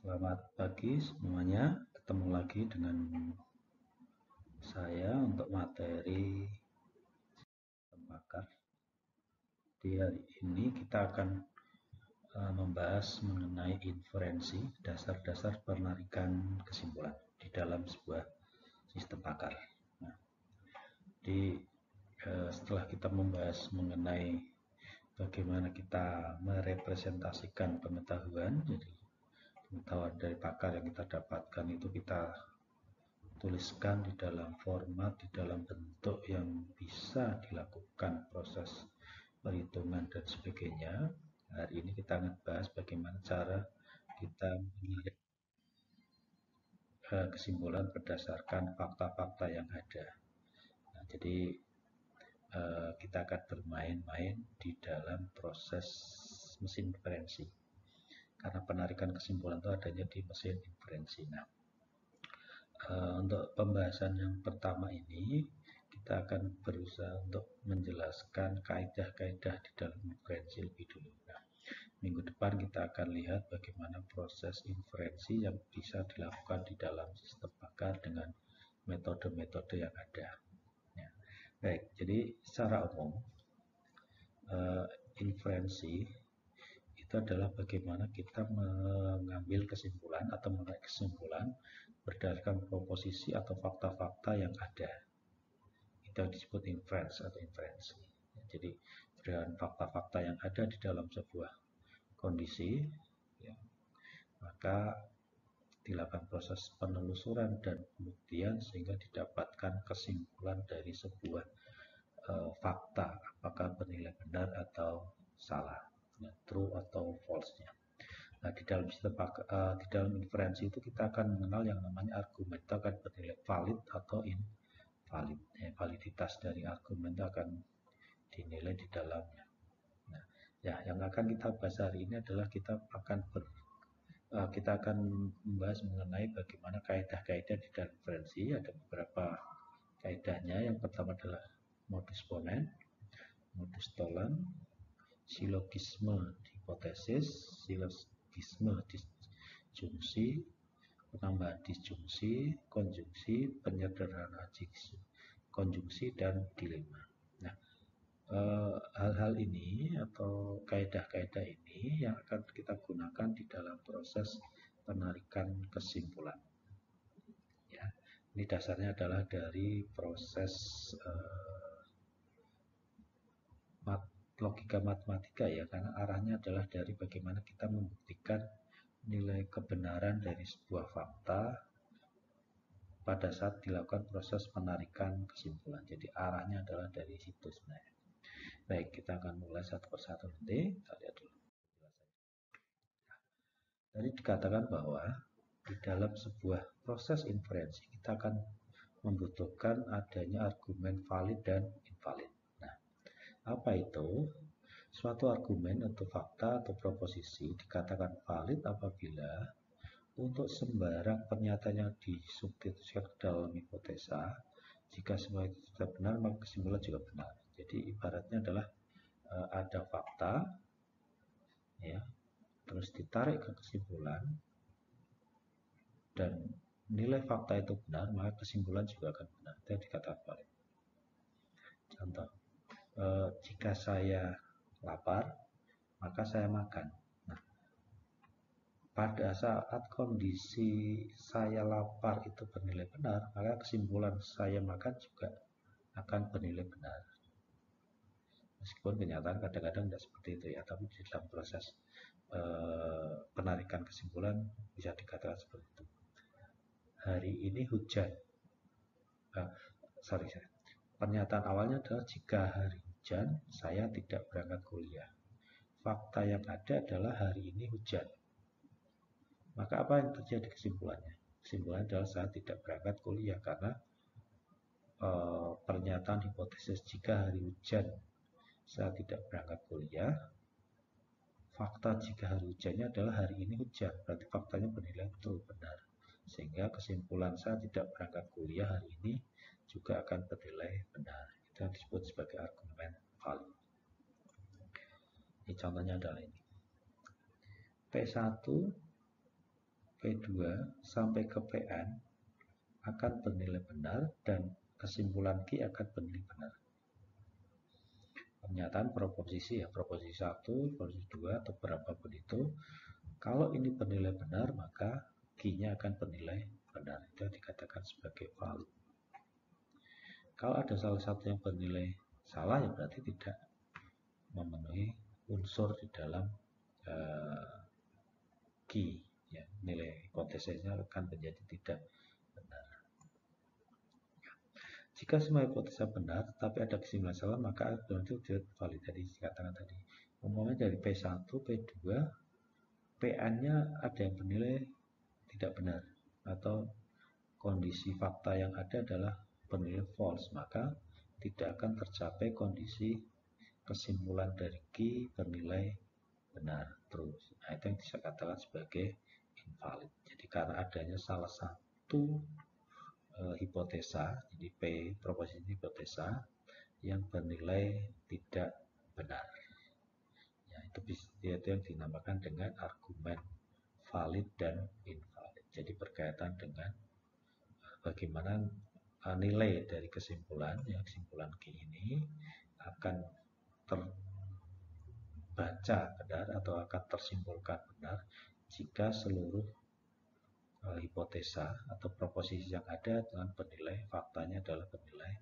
Selamat pagi semuanya, ketemu lagi dengan saya untuk materi Pakar. Di hari ini kita akan membahas mengenai inferensi, dasar-dasar penarikan kesimpulan di dalam sebuah sistem pakar. Nah, setelah kita membahas mengenai bagaimana kita merepresentasikan pengetahuan, jadi pengetahuan dari pakar yang kita dapatkan itu kita tuliskan di dalam format, di dalam bentuk yang bisa dilakukan proses perhitungan dan sebagainya. Hari ini kita akan bahas bagaimana cara kita menarik kesimpulan berdasarkan fakta-fakta yang ada. Nah, jadi kita akan bermain-main di dalam proses mesin inferensi, karena penarikan kesimpulan itu adanya di mesin inferensi. Nah, untuk pembahasan yang pertama ini kita akan berusaha untuk menjelaskan kaidah-kaidah di dalam inferensi lebih dulu. Nah, minggu depan kita akan lihat bagaimana proses inferensi yang bisa dilakukan di dalam sistem pakar dengan metode-metode yang ada. Ya. Baik, jadi secara umum inferensi itu adalah bagaimana kita mengambil kesimpulan atau menarik kesimpulan berdasarkan proposisi atau fakta-fakta yang ada. Itu disebut inference atau inferensi. Jadi berdasarkan fakta-fakta yang ada di dalam sebuah kondisi, ya, maka dilakukan proses penelusuran dan pembuktian sehingga didapatkan kesimpulan dari sebuah fakta, apakah bernilai benar atau salah, ya, true atau false-nya. Nah, di dalam inferensi itu kita akan mengenal yang namanya argumen, itu akan bernilai valid atau invalid. Validitas dari argumen itu akan dinilai di dalamnya. Nah, ya, yang akan kita bahas hari ini adalah kita akan membahas mengenai bagaimana kaidah-kaidah di dalam inferensi. Ada beberapa kaidahnya. Yang pertama adalah modus ponens, modus tollens, silogisme hipotesis, silogisme disjungsi, penambahan disjungsi, konjungsi, penyederhanaan konjungsi, dan dilema. Nah, hal-hal ini atau kaidah-kaidah ini yang akan kita gunakan di dalam proses penarikan kesimpulan. Ya, ini dasarnya adalah dari proses logika matematika, ya, karena arahnya adalah dari bagaimana kita membuktikan nilai kebenaran dari sebuah fakta pada saat dilakukan proses penarikan kesimpulan. Jadi arahnya adalah dari situ sebenarnya. Baik, kita akan mulai satu persatu nanti. Kita lihat dulu. Tadi dikatakan bahwa di dalam sebuah proses inferensi kita akan membutuhkan adanya argumen valid dan invalid. Nah, apa itu? Suatu argumen atau fakta atau proposisi dikatakan valid apabila untuk sembarang pernyataan yang disubstitusikan ke dalam hipotesa, jika semua itu sudah benar, maka kesimpulan juga benar. Jadi ibaratnya adalah ada fakta, ya, terus ditarik ke kesimpulan, dan nilai fakta itu benar, maka kesimpulan juga akan benar. Itu dikatakan valid. Contoh, jika saya lapar, maka saya makan. Nah, pada saat kondisi saya lapar itu bernilai benar, maka kesimpulan saya makan juga akan bernilai benar. Meskipun kenyataan kadang-kadang tidak seperti itu, ya, tapi di dalam proses penarikan kesimpulan bisa dikatakan seperti itu. Hari ini hujan. Pernyataan awalnya adalah jika hari hujan, saya tidak berangkat kuliah. Fakta yang ada adalah hari ini hujan. Maka apa yang terjadi kesimpulannya? Kesimpulannya adalah saya tidak berangkat kuliah karena pernyataan hipotesis jika hari hujan saya tidak berangkat kuliah. Fakta jika hari hujannya adalah hari ini hujan, berarti faktanya bernilai betul benar. Sehingga kesimpulan saya tidak berangkat kuliah hari ini juga akan bernilai benar. Itu yang disebut sebagai argumen valid. Ini contohnya adalah ini. P1 P2 sampai ke Pn akan bernilai benar dan kesimpulan Q akan bernilai benar. Pernyataan proposisi ya, proposisi 1, proposisi 2 atau berapapun itu, kalau ini bernilai benar maka Q-nya akan bernilai benar. Itu dikatakan sebagai valid. Kalau ada salah satu yang bernilai salah ya berarti tidak memenuhi unsur di dalam Q, ya, nilai hipotesisnya akan menjadi tidak benar. Jika semua hipotesa benar tapi ada kesimpulan salah maka argumen itu tidak valid. Jadi dikatakan tadi umumnya dari P1, P2 PN-nya ada yang bernilai tidak benar atau kondisi fakta yang ada adalah bernilai false, maka tidak akan tercapai kondisi kesimpulan dari Q bernilai benar terus. Nah, itu yang bisa katakan sebagai invalid. Jadi karena adanya salah satu hipotesa, jadi P proposisi hipotesa yang bernilai tidak benar. Ya, itu yang dinamakan dengan argumen valid dan invalid. Jadi berkaitan dengan bagaimana nilai dari kesimpulan, ya, kesimpulan Q ini akan terbaca benar atau akan tersimpulkan benar jika seluruh hipotesa atau proposisi yang ada dengan bernilai faktanya adalah bernilai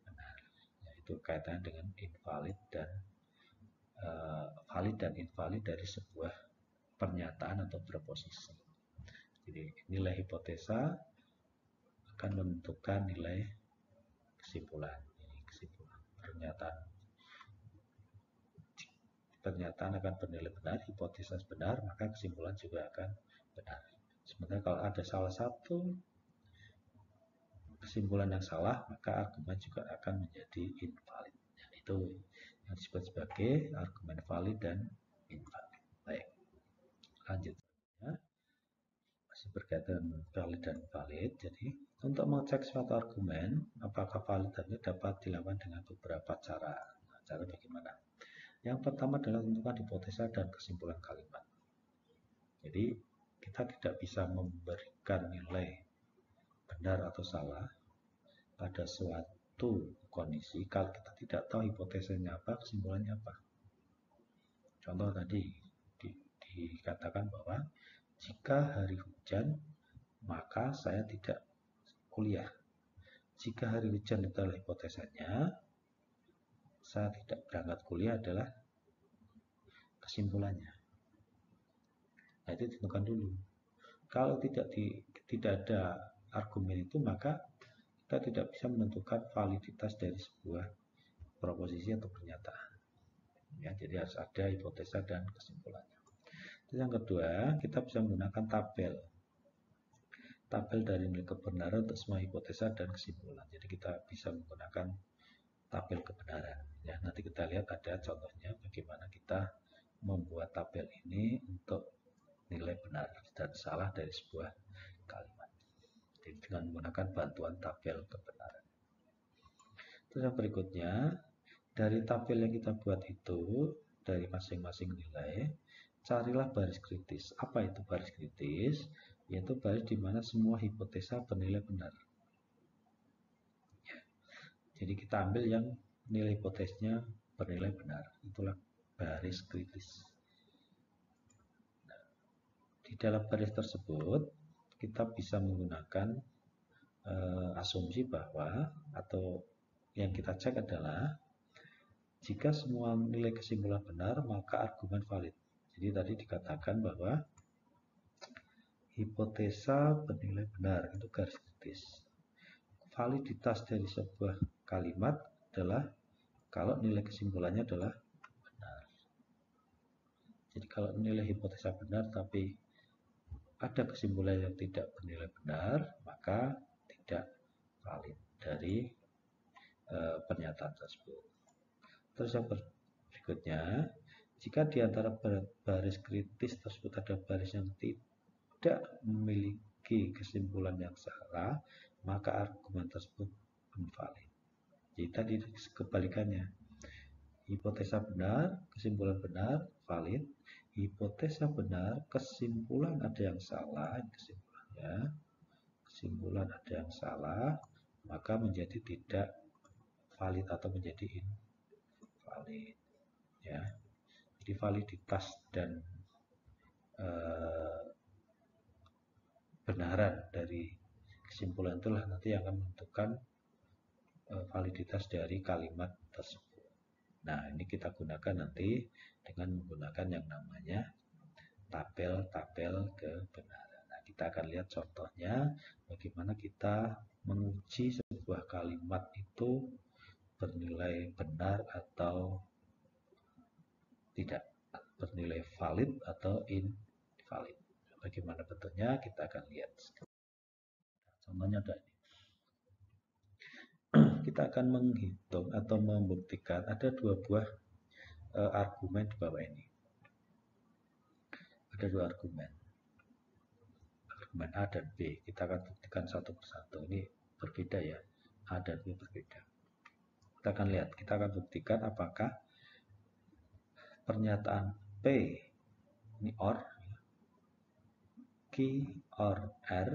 benar. Yaitu kaitannya dengan invalid dan valid dan invalid dari sebuah pernyataan atau proposisi. Jadi nilai hipotesa akan menentukan nilai kesimpulan. Pernyataan akan bernilai benar, hipotesis benar, maka kesimpulan juga akan benar. Sementara kalau ada salah satu kesimpulan yang salah, maka argumen juga akan menjadi invalid. Nah, itu yang disebut sebagai argumen valid dan invalid. Baik, lanjut. Masih berkaitan valid dan invalid. Jadi untuk mengecek suatu argumen apakah valid dan tidak dapat dilakukan dengan beberapa cara. Nah, cara bagaimana? Yang pertama adalah tentukan hipotesa dan kesimpulan kalimat. Jadi kita tidak bisa memberikan nilai benar atau salah pada suatu kondisi kalau kita tidak tahu hipotesanya apa, kesimpulannya apa. Contoh tadi dikatakan bahwa jika hari hujan maka saya tidak kuliah. Jika hari hujan adalah hipotesanya, saya tidak berangkat kuliah adalah kesimpulannya. Nah, itu ditentukan dulu. Kalau tidak ada argumen itu, maka kita tidak bisa menentukan validitas dari sebuah proposisi atau pernyataan. Ya, jadi harus ada hipotesa dan kesimpulannya. Terus yang kedua, kita bisa menggunakan tabel dari nilai kebenaran untuk semua hipotesa dan kesimpulan. Jadi kita bisa menggunakan tabel kebenaran. Ya, nanti kita lihat ada contohnya bagaimana kita membuat tabel ini untuk nilai benar dan salah dari sebuah kalimat. Jadi dengan menggunakan bantuan tabel kebenaran. Terus yang berikutnya, dari tabel yang kita buat itu, dari masing-masing nilai, carilah baris kritis. Apa itu baris kritis? Yaitu baris di mana semua hipotesa bernilai benar. Jadi kita ambil yang nilai hipotesnya bernilai benar. Itulah baris kritis. Nah, di dalam baris tersebut, kita bisa menggunakan asumsi bahwa atau yang kita cek adalah jika semua nilai kesimpulan benar, maka argumen valid. Jadi tadi dikatakan bahwa hipotesa bernilai benar, itu garis kritis. Validitas dari sebuah kalimat adalah kalau nilai kesimpulannya adalah benar. Jadi kalau nilai hipotesa benar tapi ada kesimpulan yang tidak bernilai benar, maka tidak valid dari pernyataan tersebut. Terus yang berikutnya, jika di antara baris kritis tersebut ada baris yang tidak memiliki kesimpulan yang salah, maka argumen tersebut invalid. Jadi tadi kebalikannya, hipotesa benar, kesimpulan benar, valid. hipotesa benar, kesimpulan ada yang salah, kesimpulannya, kesimpulan ada yang salah, maka menjadi tidak valid atau menjadi invalid. Ya, jadi validitas dan benaran dari kesimpulan itulah nanti yang akan menentukan validitas dari kalimat tersebut. Nah, ini kita gunakan nanti dengan menggunakan yang namanya tabel-tabel kebenaran. Nah, kita akan lihat contohnya bagaimana kita menguji sebuah kalimat itu bernilai benar atau tidak, bernilai valid atau invalid. Bagaimana bentuknya kita akan lihat. Contohnya ada ini. Kita akan menghitung atau membuktikan ada dua buah argumen di bawah ini. Ada dua argumen A dan B. Kita akan buktikan satu persatu. Ini berbeda ya, A dan B berbeda. Kita akan lihat, kita akan buktikan apakah pernyataan P ini OR, Q or R,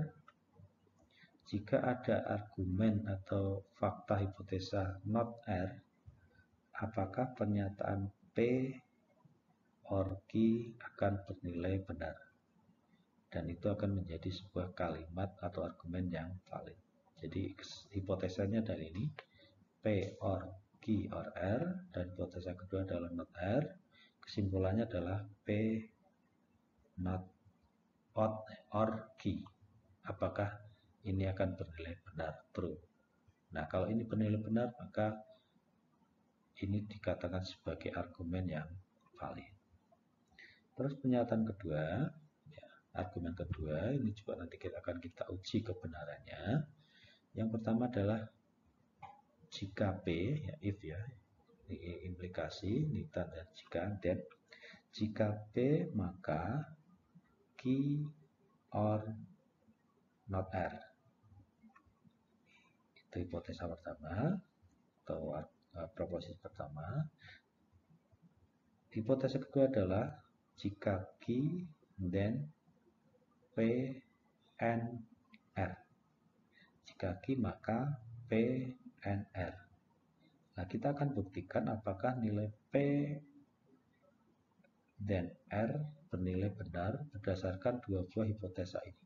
jika ada argumen atau fakta hipotesa not R, apakah pernyataan P or Q akan bernilai benar, dan itu akan menjadi sebuah kalimat atau argumen yang valid. Jadi hipotesanya dari ini P or Q or R, dan hipotesa kedua adalah not R. Kesimpulannya adalah P not or Q. Apakah ini akan bernilai benar, true. Nah, kalau ini bernilai benar, maka ini dikatakan sebagai argumen yang valid. Terus pernyataan kedua, ya, argumen kedua ini juga nanti akan kita uji kebenarannya. Yang pertama adalah jika P, ya if ya, ini implikasi, ini tanda jika, dan jika P maka Q or not R. Itu hipotesa pertama atau proposisi pertama. Hipotesa kedua adalah jika Q then P and R. Jika Q maka P and R. Nah, kita akan buktikan apakah nilai P dan R bernilai benar berdasarkan dua buah hipotesa ini.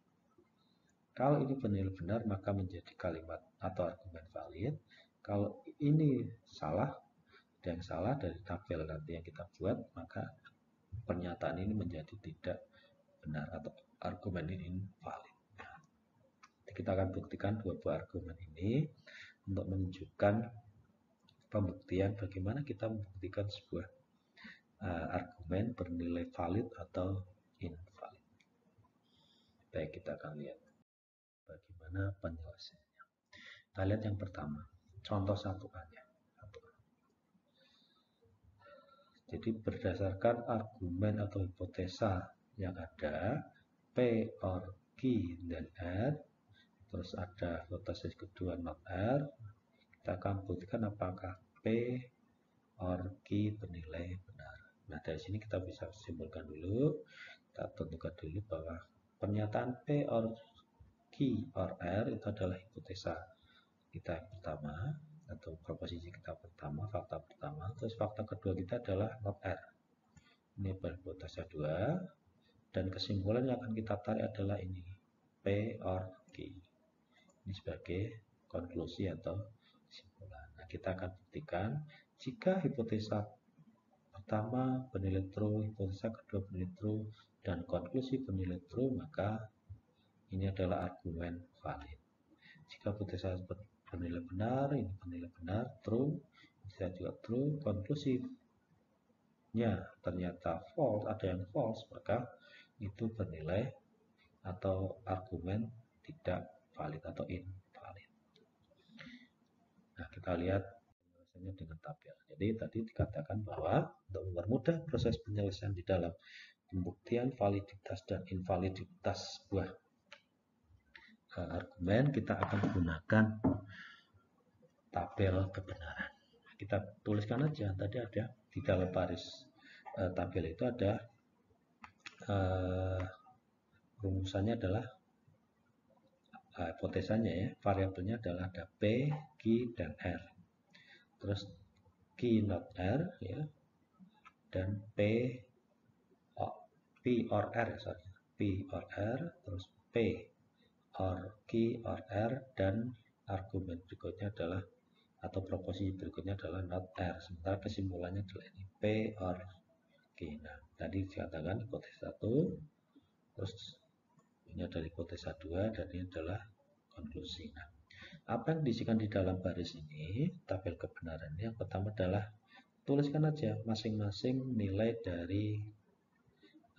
Kalau ini bernilai benar, maka menjadi kalimat atau argumen valid. Kalau ini salah, ada yang salah dari tabel nanti yang kita buat, maka pernyataan ini menjadi tidak benar atau argumen ini invalid. Jadi kita akan buktikan dua buah argumen ini untuk menunjukkan pembuktian bagaimana kita membuktikan sebuah argumen bernilai valid atau invalid. Baik, kita akan lihat bagaimana penyelesaiannya. Kita lihat yang pertama, contoh 1A nya. Jadi berdasarkan argumen atau hipotesa yang ada P or Q dan R, terus ada hipotesa kedua not R, kita akan buktikan apakah P or Q bernilai benar. Nah, dari sini kita bisa simpulkan dulu, kita tentukan dulu bahwa pernyataan P or Q or R itu adalah hipotesa kita yang pertama atau proposisi kita pertama, fakta pertama. Terus fakta kedua kita adalah not R. Ini hipotesa 2, dan kesimpulan yang akan kita tarik adalah ini P or Q. Ini sebagai konklusi atau kesimpulan. Nah, kita akan buktikan jika hipotesa pertama bernilai true, hipotesa kedua bernilai true, dan konklusi bernilai true, maka ini adalah argumen valid. Jika hipotesa bernilai benar, ini bernilai benar, true, bisa juga true, konklusinya ternyata false, ada yang false, maka itu bernilai atau argumen tidak valid atau invalid. Nah, kita lihat penyelesaiannya dengan tabel. Jadi tadi dikatakan bahwa untuk mempermudah proses penyelesaian di dalam pembuktian validitas dan invaliditas sebuah argumen, kita akan menggunakan tabel kebenaran. Kita tuliskan aja, tadi ada di dalam baris tabel itu ada rumusannya adalah hipotesanya ya, variabelnya adalah ada P, Q, dan R. Terus Q not R ya, dan P or R, sorry, P or R, terus P or Q or R, dan argumen berikutnya adalah atau proposisi berikutnya adalah not R. Sementara kesimpulannya adalah ini P or Q. Nah, tadi dikatakan hipotesa 1, terus ini adalah hipotesa 2, dan ini adalah konklusi. Nah, apa yang diisikan di dalam baris ini, tabel kebenaran yang pertama adalah tuliskan aja masing-masing nilai dari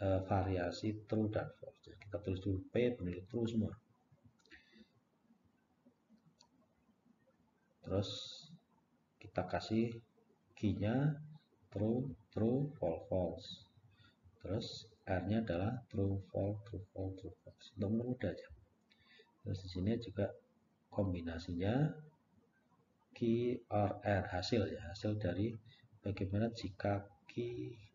variasi true dan false. Jadi kita tulis dulu P bernilai true semua. Terus kita kasih Q-nya true, true, false, false. Terus R-nya adalah true, false, true, false, true, false. Untuk mudah aja. Terus di sini juga kombinasinya Q or R, hasil ya, hasil dari bagaimana jika Q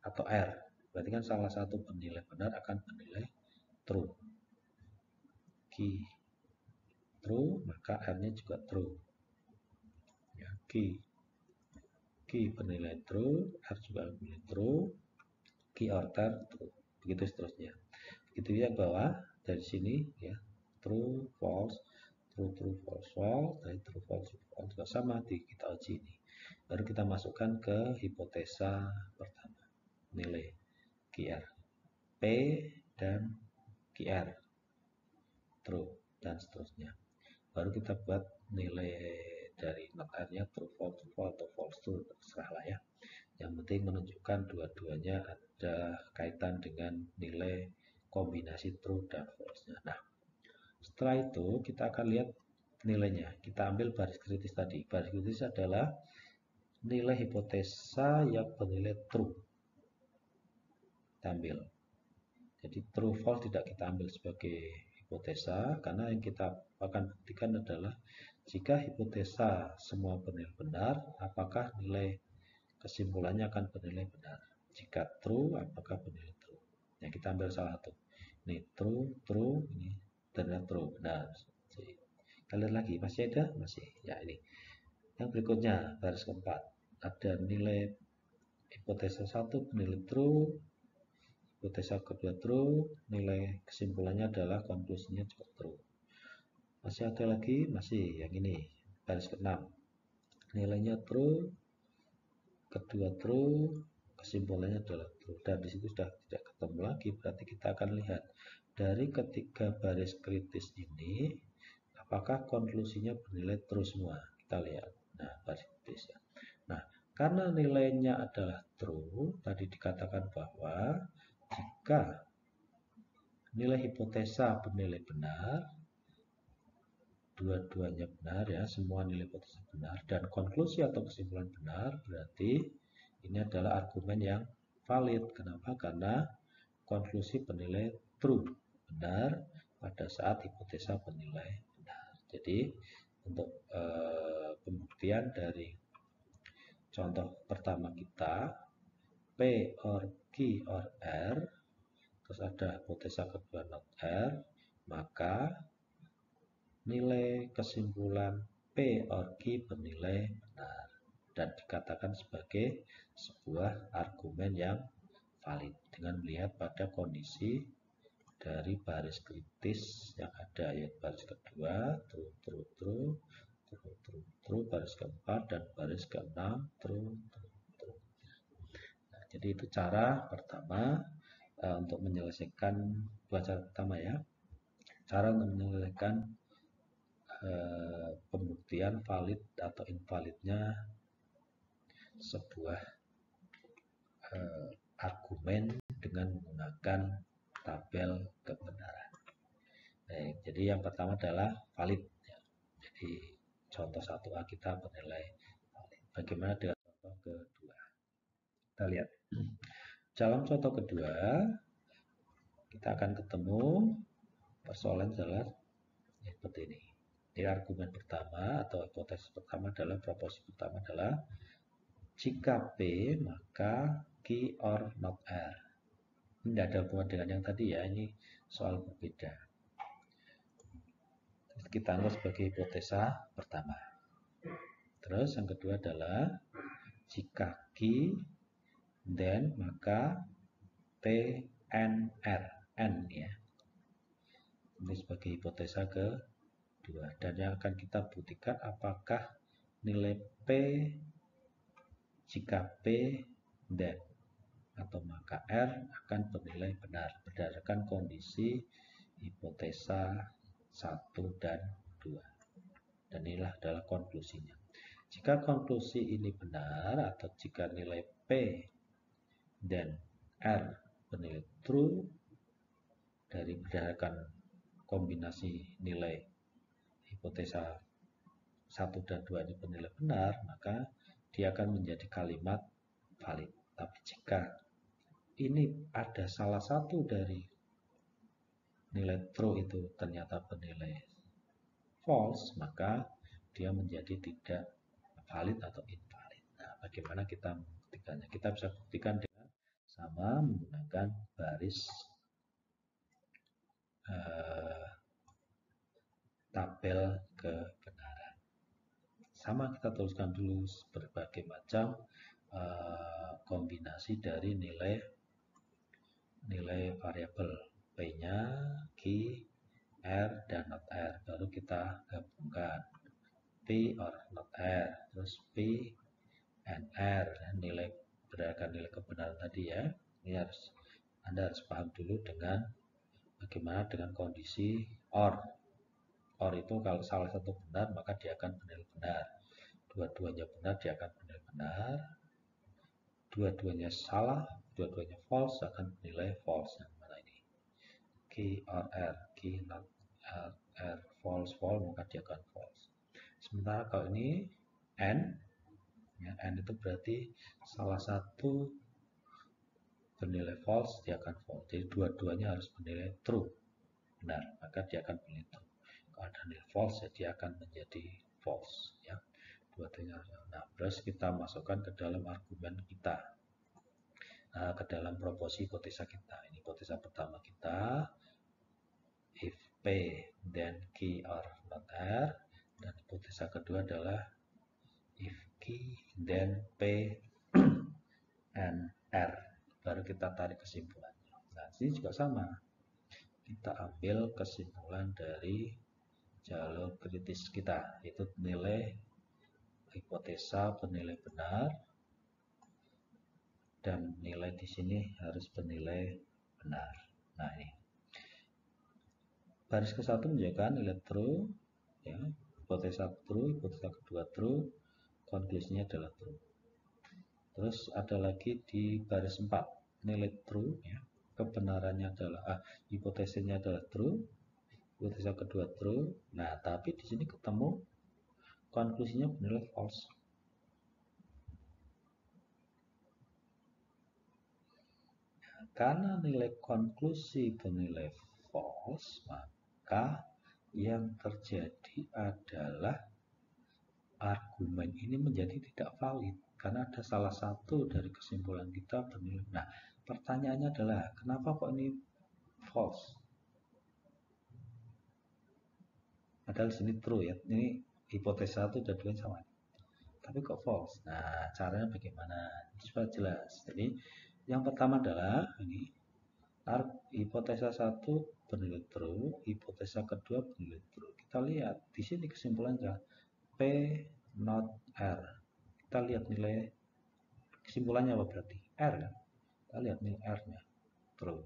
atau R. Berarti kan salah satu penilai benar akan bernilai true. Q true, maka R-nya juga true. Ya, Q bernilai true, R juga bernilai true, Q or R true. Begitu seterusnya. Begitu ya bawah dari sini ya, true, false, true, true, false, false, dari true, false, false juga sama di kita uji ini. Baru kita masukkan ke hipotesa pertama, nilai QR, P dan QR, true, dan seterusnya. Baru kita buat nilai dari not R-nya true, false, atau false, true, terserah lah ya. Yang penting menunjukkan dua-duanya ada kaitan dengan nilai kombinasi true dan false-nya. Nah, setelah itu kita akan lihat nilainya. Kita ambil baris kritis tadi. Baris kritis adalah nilai hipotesa yang bernilai true. Kita ambil. Jadi true false tidak kita ambil sebagai hipotesa, karena yang kita akan buktikan adalah jika hipotesa semua bernilai benar, apakah nilai kesimpulannya akan bernilai benar. Jika true, apakah bernilai true. Nah, kita ambil salah satu. Ini true, true, ini ternyata true, benar. Kita lihat lagi, masih ada? Masih. Ya, ini. Yang berikutnya, baris keempat. Ada nilai hipotesa 1 bernilai true, hipotesa kedua true, nilai kesimpulannya adalah konklusinya juga true. Masih ada lagi? Masih. Yang ini, baris ke-6. Nilainya true, kedua true, kesimpulannya adalah true, dan disitu sudah tidak ketemu lagi. Berarti kita akan lihat dari ketiga baris kritis ini apakah konklusinya bernilai true semua. Kita lihat. Nah, baris kritis ya. Nah, karena nilainya adalah true, tadi dikatakan bahwa jika nilai hipotesa bernilai benar, dua-duanya benar ya, semua nilai hipotesa benar, dan konklusi atau kesimpulan benar, berarti ini adalah argumen yang valid. Kenapa? Karena konklusi bernilai true, benar, pada saat hipotesa bernilai benar. Jadi untuk pembuktian dari contoh pertama kita, P or Q or R, terus ada hipotesa kedua not R, maka nilai kesimpulan P or Q bernilai benar dan dikatakan sebagai sebuah argumen yang valid dengan melihat pada kondisi dari baris kritis yang ada, yaitu baris kedua true, true, true, true, true, true, baris keempat dan baris keenam true, true, true. Nah, jadi itu cara pertama untuk menyelesaikan cara pertama ya, cara untuk menyelesaikan pembuktian valid atau invalidnya sebuah argumen dengan menggunakan tabel kebenaran. Baik, jadi yang pertama adalah valid. Ya. Jadi contoh 1A kita bernilai valid. Bagaimana dengan contoh kedua? Kita lihat. Dalam contoh kedua, kita akan ketemu persoalan adalah seperti ini. Jadi argumen pertama atau hipotesis pertama adalah, proposisi pertama adalah jika P maka Q or not R. Tidak ada hubungan dengan yang tadi ya, ini soal berbeda. Kita anggap sebagai hipotesa pertama. Terus yang kedua adalah jika Q then maka PNR N ya. Ini sebagai hipotesa kedua, dan yang akan kita buktikan apakah nilai P jika P then atau maka R akan bernilai benar berdasarkan kondisi hipotesa 1 dan 2. Dan inilah adalah konklusinya. Jika konklusi ini benar atau jika nilai P dan R bernilai true dari berdasarkan kombinasi nilai hipotesa 1 dan 2 ini bernilai benar, maka dia akan menjadi kalimat valid. Tapi jika ini ada salah satu dari nilai true itu ternyata bernilai false, maka dia menjadi tidak valid atau invalid. Nah, bagaimana kita membuktikannya? Kita bisa buktikan dengan sama menggunakan baris tabel kebenaran. Sama kita tuliskan dulu berbagai macam kombinasi dari nilai variabel P-nya, Q, R, dan not R. Baru kita gabungkan P or not R, terus P and R, nilai berdasarkan nilai kebenaran tadi ya. Ini Anda harus paham dulu dengan bagaimana dengan kondisi OR. OR itu kalau salah satu benar maka dia akan bernilai benar. Dua-duanya benar dia akan bernilai benar. Dua-duanya salah, dua-duanya false akan bernilai false. Yang mana ini? Q or R, Q not R, false, maka dia akan false. Sementara kalau ini N, ya, N itu berarti salah satu bernilai false, dia akan false. Jadi dua-duanya harus bernilai true, benar, maka dia akan bernilai true. Kalau ada nilai false, ya dia akan menjadi false. Ya, dua-duanya. Nah, terus kita masukkan ke dalam argumen kita, ke dalam proposi hipotesa kita. Ini hipotesa pertama kita, if P then Q are not R, dan hipotesa kedua adalah if Q then P and R. Baru kita tarik kesimpulannya. Nah, ini juga sama. Kita ambil kesimpulan dari jalur kritis kita, yaitu nilai hipotesa bernilai benar dan nilai di sini harus bernilai benar. Nah, ini baris ke satu menunjukkan nilai true, ya, hipotesa true, hipotesa kedua true, konklusinya adalah true. Terus ada lagi di baris 4 nilai true, ya, kebenarannya adalah hipotesanya adalah true, hipotesa kedua true. Nah, tapi di sini ketemu konklusinya bernilai false. Nah, karena nilai konklusi bernilai false, maka yang terjadi adalah argumen ini menjadi tidak valid karena ada salah satu dari kesimpulan kita bernilai. Nah, pertanyaannya adalah kenapa kok ini false? Padahal sini true ya. Ini hipotesa itu dua-duanya sama. Tapi kok false? Nah, caranya bagaimana? Supaya jelas. Jadi, yang pertama adalah ini hipotesa 1 bernilai true, hipotesa kedua bernilai true. Kita lihat di sini kesimpulannya P not R. Kita lihat nilai kesimpulannya apa berarti? R kan? Kita lihat nilai R-nya true.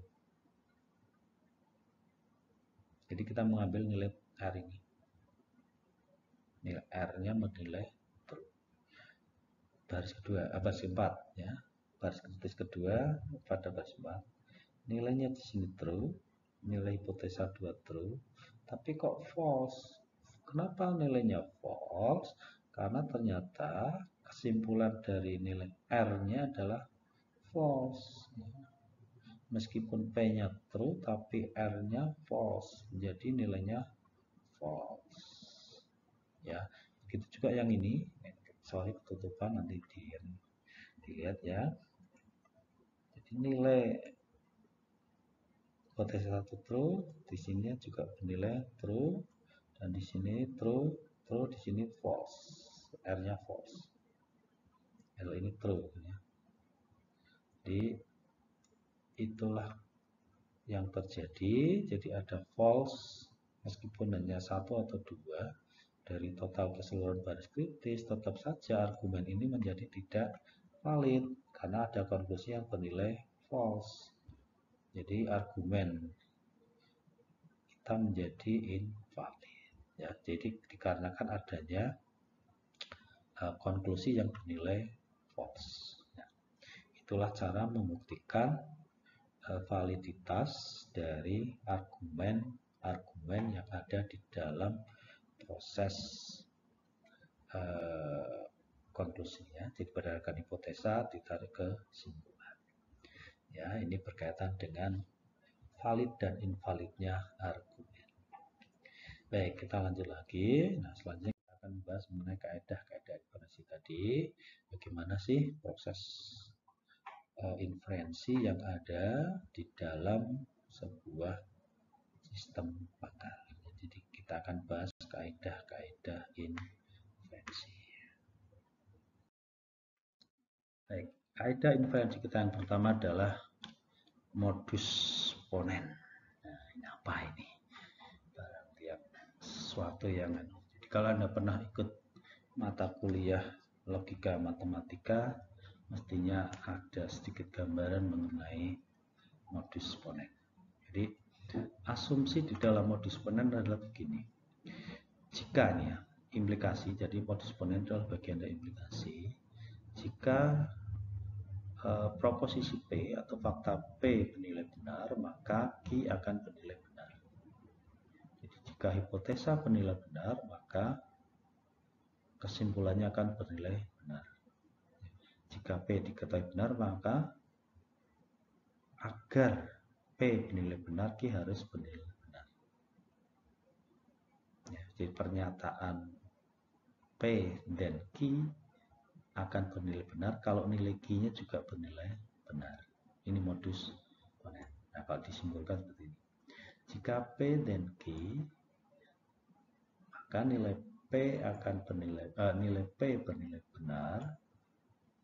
Jadi kita mengambil nilai R ini. Nilai R-nya menilai true. Baris kedua, baris 4 ya. Baris kritis kedua pada baris 4. Nilainya di sini true, nilai hipotesa 2 true, tapi kok false? Kenapa nilainya false? Karena ternyata kesimpulan dari nilai R-nya adalah false. Meskipun P-nya true, tapi R-nya false, jadi nilainya false. Ya, begitu juga yang ini. Sorry, ketutupan, nanti dilihat ya. Jadi nilai hipotesa 1 true, di sini juga bernilai true, dan di sini true, di sini false, R-nya false. L ini true ya. Jadi itulah yang terjadi. Jadi ada false meskipun hanya 1 atau 2 dari total keseluruhan baris kritis, tetap saja argumen ini menjadi tidak valid karena ada konklusi yang bernilai false. Jadi argumen kita menjadi invalid ya. Jadi dikarenakan adanya konklusi yang bernilai false. Ya. Itulah cara membuktikan validitas dari argumen yang ada di dalam proses konklusinya. Jadi berdasarkan hipotesa ditarik ke kesimpulan. Ya, ini berkaitan dengan valid dan invalidnya argumen. Baik, kita lanjut lagi. Nah, selanjutnya kita akan membahas mengenai kaidah-kaidah inferensi tadi. Bagaimana sih proses inferensi yang ada di dalam sebuah sistem pakar. Jadi kita akan bahas kaidah-kaidah inferensi. Baik, kaidah inferensi kita yang pertama adalah modus ponen. Nah, ini apa ini? Barang tiap sesuatu yang jadi kalau Anda pernah ikut mata kuliah logika matematika, mestinya ada sedikit gambaran mengenai modus ponen. Jadi asumsi di dalam modus ponen adalah begini. Jika nih ya, implikasi, jadi modus ponen adalah bagian dari implikasi. Jika proposisi P atau fakta P bernilai benar, maka Q akan bernilai benar. Jadi jika hipotesa bernilai benar, maka kesimpulannya akan bernilai benar. Jika P diketahui benar, maka agar P bernilai benar, Q harus bernilai benar. Ya, jadi pernyataan P dan Q akan bernilai benar kalau nilai Q-nya juga bernilai benar. Ini modus ponen. Nah, kalau disimpulkan seperti ini. Jika P dan Q, maka nilai P akan bernilai nilai P bernilai benar,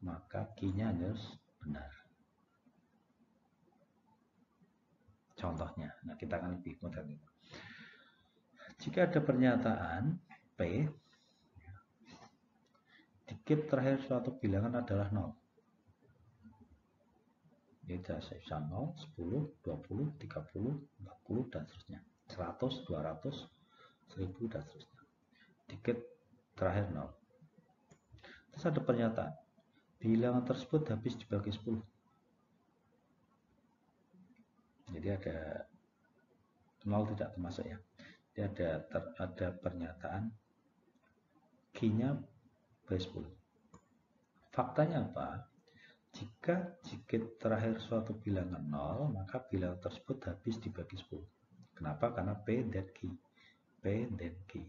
maka Q-nya harus benar. Contohnya, nah kita akan lebih modern. Jika ada pernyataan P, dikit terakhir suatu bilangan adalah 0. Ini bisa 0, 10, 20, 30, 40, dan seterusnya. 100, 200, 1000, dan seterusnya. Dikit terakhir 0. Terus ada pernyataan, bilangan tersebut habis dibagi 10. Jadi ada 0 tidak termasuk ya. Jadi ada pernyataan Q-nya bagi 10. Faktanya apa? Jika dikit terakhir suatu bilangan 0, maka bilangan tersebut habis dibagi 10. Kenapa? Karena P dan Q. P dan Q.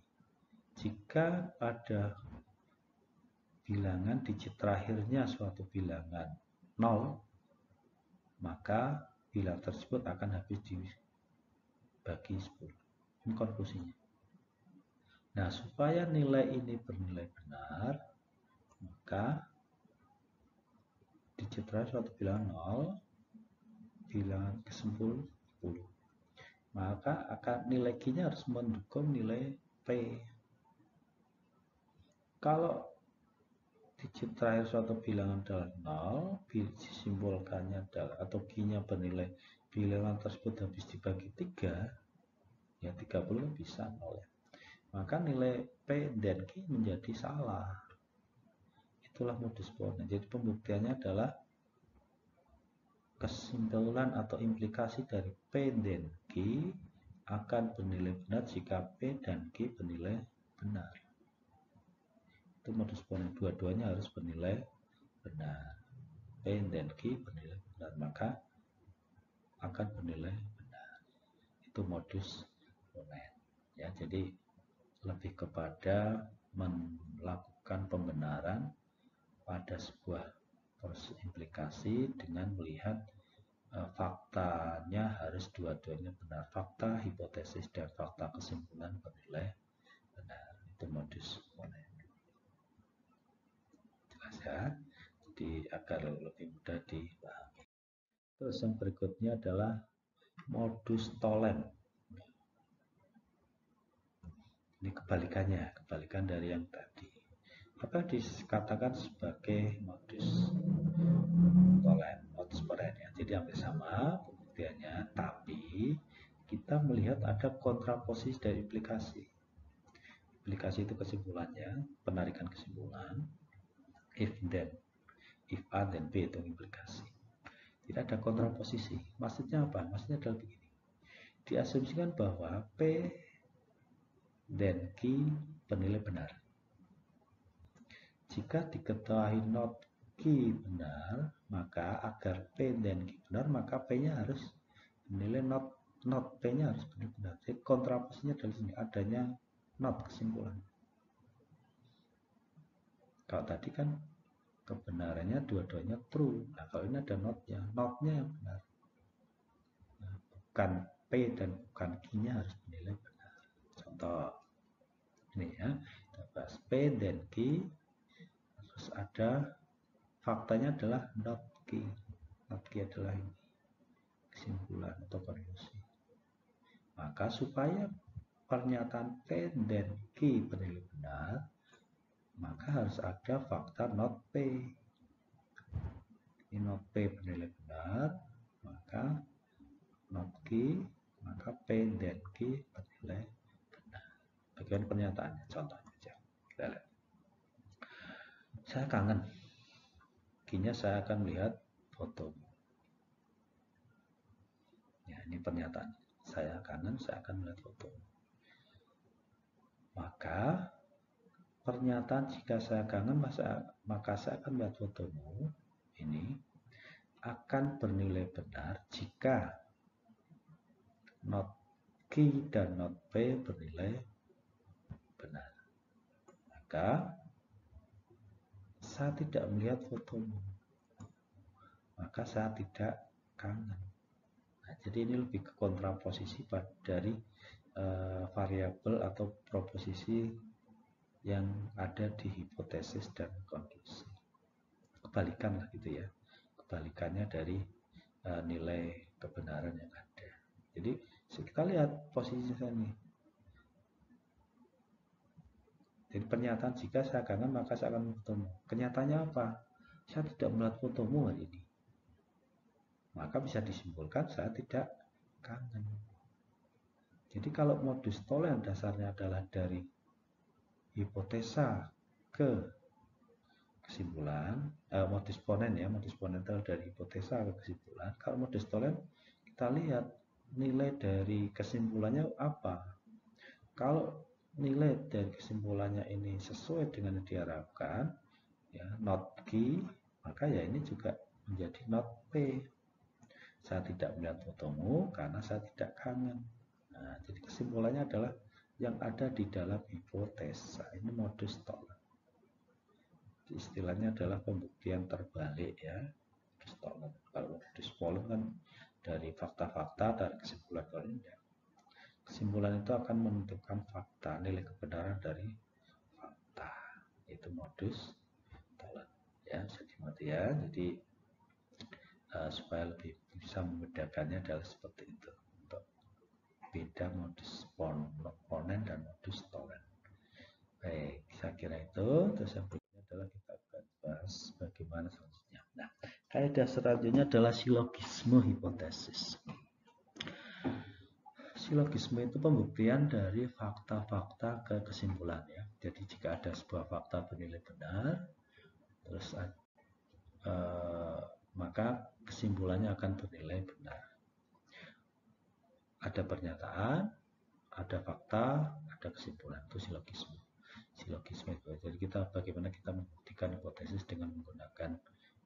Jika pada bilangan digit terakhirnya suatu bilangan 0, maka bilangan tersebut akan habis dibagi 10. Ini konklusinya. Nah, supaya nilai ini bernilai benar, maka digit terakhir suatu bilangan 0, bilangan ke-10, 10. Maka akan nilai Q-nya harus mendukung nilai P. Kalau digit terakhir suatu bilangan adalah 0, disimpulkannya adalah atau Q-nya bernilai bilangan tersebut habis dibagi 3, ya 30 bisa 0 ya. Maka nilai P dan Q menjadi salah. Itulah modus ponen. Jadi pembuktiannya adalah kesimpulan atau implikasi dari P dan Q akan bernilai benar jika P dan Q bernilai benar. Itu modus ponen, dua-duanya harus bernilai benar. P dan Q bernilai benar, maka akan bernilai benar. Itu modus ponen. Ya, jadi lebih kepada melakukan pembenaran pada sebuah proses implikasi dengan melihat faktanya harus dua-duanya benar. Fakta, hipotesis, dan fakta kesimpulan bernilai benar. Itu modus ponen. Jelas ya? Jadi agar lebih mudah dipahami. Terus yang berikutnya adalah modus tolen. Ini kebalikan dari yang tadi. Apa dikatakan sebagai modus tolen, modus ponen ya. Jadi hampir sama pembuktiannya, tapi kita melihat ada kontraposisi dari implikasi. Implikasi itu kesimpulannya, penarikan kesimpulan. If then, if A then B itu implikasi. Tidak ada kontraposisi. Maksudnya apa? Maksudnya adalah begini. Diasumsikan bahwa P dan Q bernilai benar. Jika diketahui not Q benar, maka agar P dan Q benar, maka P-nya harus bernilai not P-nya harus benar. Jadi kontraposisinya dari sini adanya not kesimpulan. Kalau tadi kan kebenarannya dua-duanya true. Nah, kalau ini ada notnya yang benar. Nah, bukan P dan bukan Q-nya harus bernilai benar. Contoh ini ya, kita bahas P dan Q, terus ada faktanya adalah not Q. Not Q adalah ini kesimpulan atau konklusi. Maka supaya pernyataan P dan Q bernilai benar, maka harus ada fakta not P. Ini not P bernilai benar, maka not Q, maka P dan Q bernilai benar. Bagian pernyataannya, contohnya aja. Kita lihat. Saya kangen. Q-nya saya akan melihat foto. Ya, ini pernyataan. Saya kangen, saya akan melihat foto. Maka pernyataan jika saya kangen, maka saya akan melihat fotomu ini akan bernilai benar jika not Q dan not P bernilai benar. Maka saya tidak melihat fotomu, maka saya tidak kangen. Nah, jadi ini lebih ke kontraposisi dari variabel atau proposisi yang ada di hipotesis dan konklusi. Kebalikan lah gitu ya, kebalikannya dari nilai kebenaran yang ada. Jadi kita lihat posisinya nih. Jadi pernyataan jika saya kangen maka saya akan bertemu. Kenyataannya apa? Saya tidak melihat fotomu hari ini. Maka bisa disimpulkan saya tidak kangen. Jadi kalau modus tolen dasarnya adalah dari hipotesa ke kesimpulan, modus ponen ya, modus ponen adalah dari hipotesa ke kesimpulan. Kalau modus tolen kita lihat nilai dari kesimpulannya apa. Kalau nilai dari kesimpulannya ini sesuai dengan yang diharapkan, ya, not Q, maka ya ini juga menjadi not P. Saya tidak melihat fotomu karena saya tidak kangen. Nah, jadi kesimpulannya adalah yang ada di dalam hipotesa. Ini modus tolen. Istilahnya adalah pembuktian terbalik ya. Modus tolen. Kalau modus polen kan dari fakta-fakta, dari kesimpulan ya. Kesimpulan itu akan menentukan fakta, nilai kebenaran dari fakta. Itu modus tolen. Ya, ya. Jadi supaya lebih bisa membedakannya adalah seperti itu. Beda modus ponen dan modus tolen. Baik, saya kira itu. Terus yang berikutnya adalah kita akan bahas bagaimana selanjutnya. Nah, kaidah selanjutnya adalah silogisme hipotesis. Silogisme itu pembuktian dari fakta-fakta ke kesimpulan ya. Jadi jika ada sebuah fakta bernilai benar, terus maka kesimpulannya akan bernilai benar. Ada pernyataan, ada fakta, ada kesimpulan. Itu silogisme. Silogisme itu. Jadi bagaimana kita membuktikan hipotesis dengan menggunakan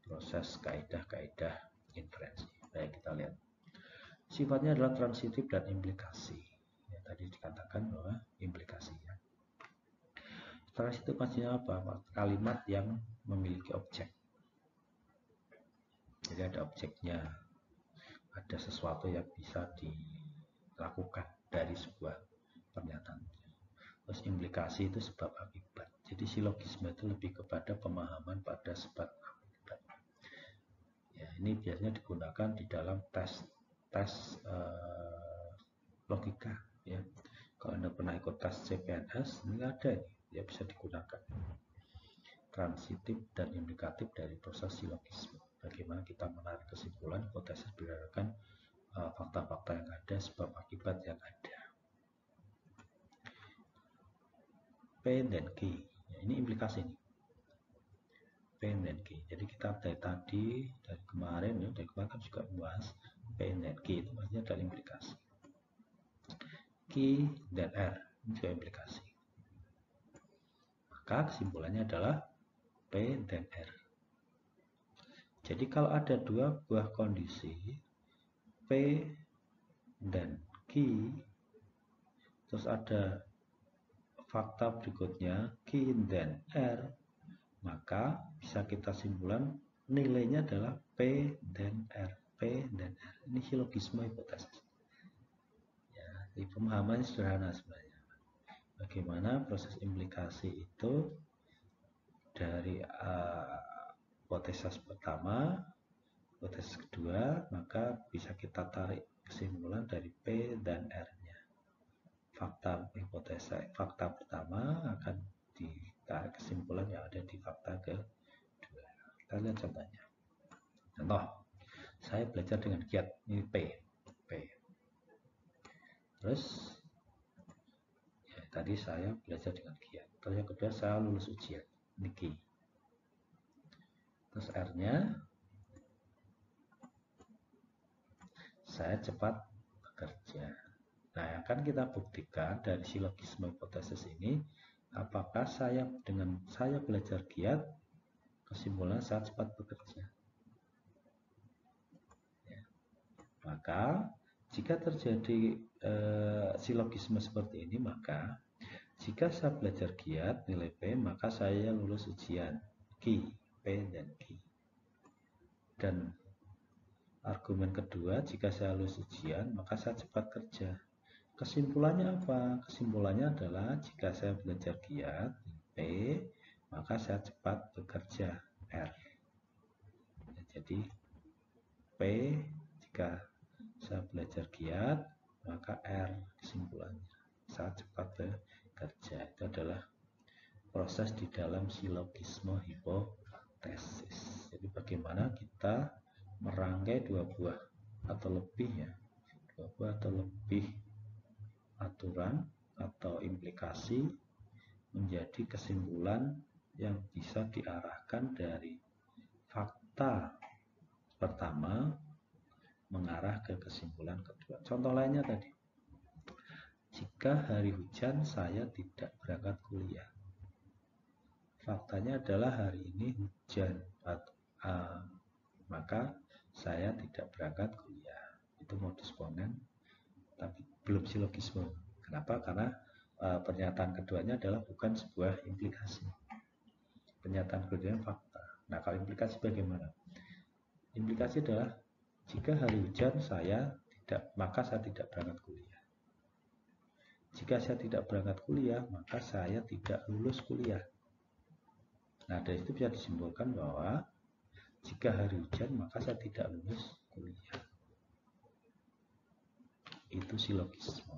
proses kaidah-kaidah inferensi. Baik, kita lihat. Sifatnya adalah transitif dan implikasi. Ya, tadi dikatakan bahwa implikasi. Ya. Transitif maksudnya apa? Kalimat yang memiliki objek. Jadi ada objeknya. ada sesuatu yang bisa dilakukan dari sebuah pernyataan. Terus implikasi itu sebab akibat. Jadi silogisme itu lebih kepada pemahaman pada sebab akibat. Ya, ini biasanya digunakan di dalam tes logika. Ya, kalau Anda pernah ikut tes CPNS, ini ada nih, ya bisa digunakan. Transitif dan indikatif dari proses silogisme. Bagaimana kita menarik kesimpulan hipotesis berdasarkan fakta-fakta yang ada, sebab akibat yang ada. P dan Q, ya, ini implikasi nih. P dan Q. Jadi kita dari kemarin kan juga membahas P dan Q itu maksudnya dari implikasi. Q dan R ini juga implikasi. Maka kesimpulannya adalah P dan R. Jadi kalau ada dua buah kondisi P dan Q, terus ada fakta berikutnya Q dan R, maka bisa kita simpulkan nilainya adalah P dan R. P dan R. Ini silogisme hipotesis. Ya, di pemahaman sederhana sebenarnya. Bagaimana proses implikasi itu dari hipotesis pertama, hipotesis kedua, maka bisa kita tarik kesimpulan dari P dan R-nya. Fakta pertama akan ditarik kesimpulan yang ada di fakta kedua. Kita lihat contohnya. Contoh, saya belajar dengan giat, ini P. Terus, ya, tadi saya belajar dengan giat. Terus yang kedua saya lulus ujian, ini Q. Terus R-nya, saya cepat bekerja. Nah, yang akan kita buktikan dari silogisme hipotesis ini, apakah dengan saya belajar giat, kesimpulan saya cepat bekerja. Ya. Maka, jika terjadi silogisme seperti ini, maka jika saya belajar giat nilai P, maka saya lulus ujian Q, P dan Q. Dan argumen kedua, jika saya lulus ujian, maka saya cepat kerja. Kesimpulannya apa? Kesimpulannya adalah jika saya belajar giat P, maka saya cepat bekerja R. Ya, jadi P jika saya belajar giat, maka R kesimpulannya saya cepat bekerja. Itu adalah proses di dalam silogisme hipotesis. Jadi bagaimana kita merangkai dua buah atau lebih aturan atau implikasi menjadi kesimpulan yang bisa diarahkan dari fakta pertama mengarah ke kesimpulan kedua. Contoh lainnya tadi, jika hari hujan saya tidak berangkat kuliah. Faktanya adalah hari ini hujan, maka saya tidak berangkat kuliah. Itu modus ponens, tapi belum silogisme. Kenapa? Karena pernyataan keduanya adalah bukan sebuah implikasi. Pernyataan keduanya fakta. Nah, kalau implikasi bagaimana? Implikasi adalah jika hari hujan maka saya tidak berangkat kuliah. Jika saya tidak berangkat kuliah, maka saya tidak lulus kuliah. Nah, dari itu bisa disimpulkan bahwa jika hari hujan, maka saya tidak lulus kuliah. Itu silogisme.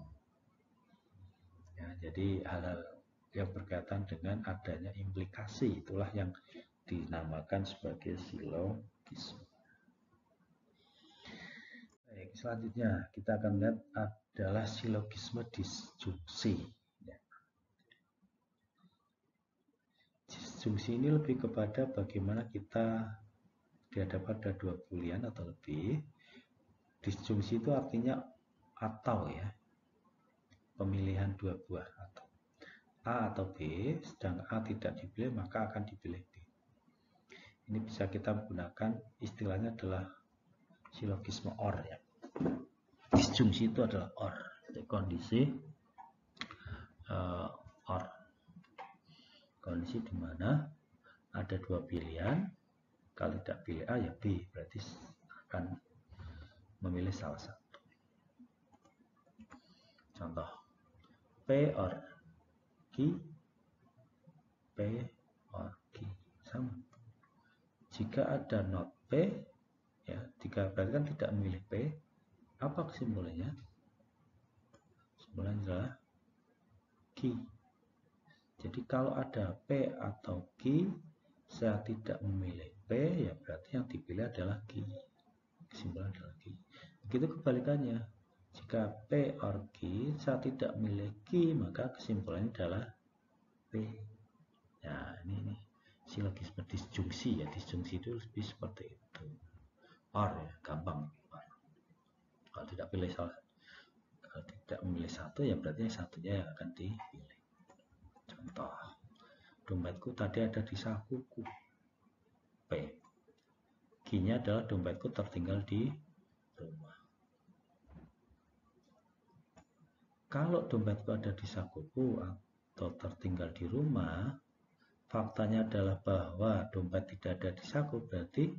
Ya, jadi hal-hal yang berkaitan dengan adanya implikasi itulah yang dinamakan sebagai silogisme. Baik, selanjutnya kita akan lihat adalah silogisme disjungsi. Ya. Disjungsi ini lebih kepada bagaimana kita dihadapkan pada dua boolean atau lebih. Disjungsi itu artinya atau, ya, pemilihan dua buah atau A atau B, sedang A tidak dipilih maka akan dipilih B. Ini bisa kita gunakan, istilahnya adalah silogisme OR, ya. Disjungsi itu adalah OR, kondisi OR, kondisi di mana ada dua pilihan, kalau tidak pilih A ya B, berarti akan memilih salah satu. Contoh, P or Q, P or Q sama. Jika ada not P, ya, jika berarti kan tidak memilih P, apa kesimpulannya? Kesimpulannya adalah Q. Jadi kalau ada P atau Q, saya tidak memilih P, ya berarti yang dipilih adalah Q. Kesimpulan adalah Q. Begitu kebalikannya, jika P or Q, saya tidak memilih Q, maka kesimpulannya adalah P. Nah, ini silogisme disjungsi ya. Disjungsi itu lebih seperti itu. Or ya, gampang. Or. Kalau tidak pilih salah, kalau tidak memilih satu, ya berarti satunya yang akan dipilih. Contoh, dompetku tadi ada di sakuku. P. Q-nya adalah dompetku tertinggal di rumah. Kalau dompetku ada di sakuku atau tertinggal di rumah, faktanya adalah bahwa dompet tidak ada di saku, berarti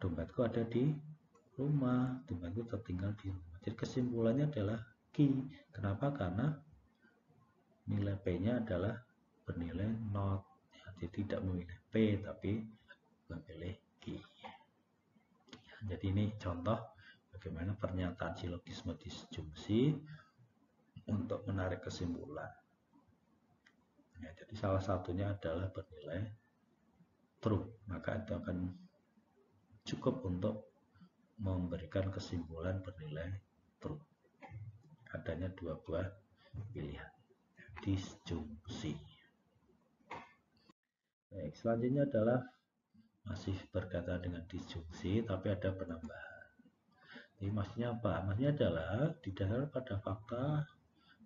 dompetku ada di rumah, dompetku tertinggal di rumah. Jadi kesimpulannya adalah Q. Kenapa? Karena nilai P-nya adalah bernilai not. Ya, jadi tidak memilih P, tapi memilih Q. Ya, jadi ini contoh bagaimana pernyataan silogisme disjungsi untuk menarik kesimpulan. Ya, jadi salah satunya adalah bernilai true, maka itu akan cukup untuk memberikan kesimpulan bernilai true. Adanya dua buah pilihan. Disjungsi. Baik, selanjutnya adalah masih berkaitan dengan disjungsi, tapi ada penambahan. Jadi maksudnya apa? Maksudnya adalah didasarkan pada fakta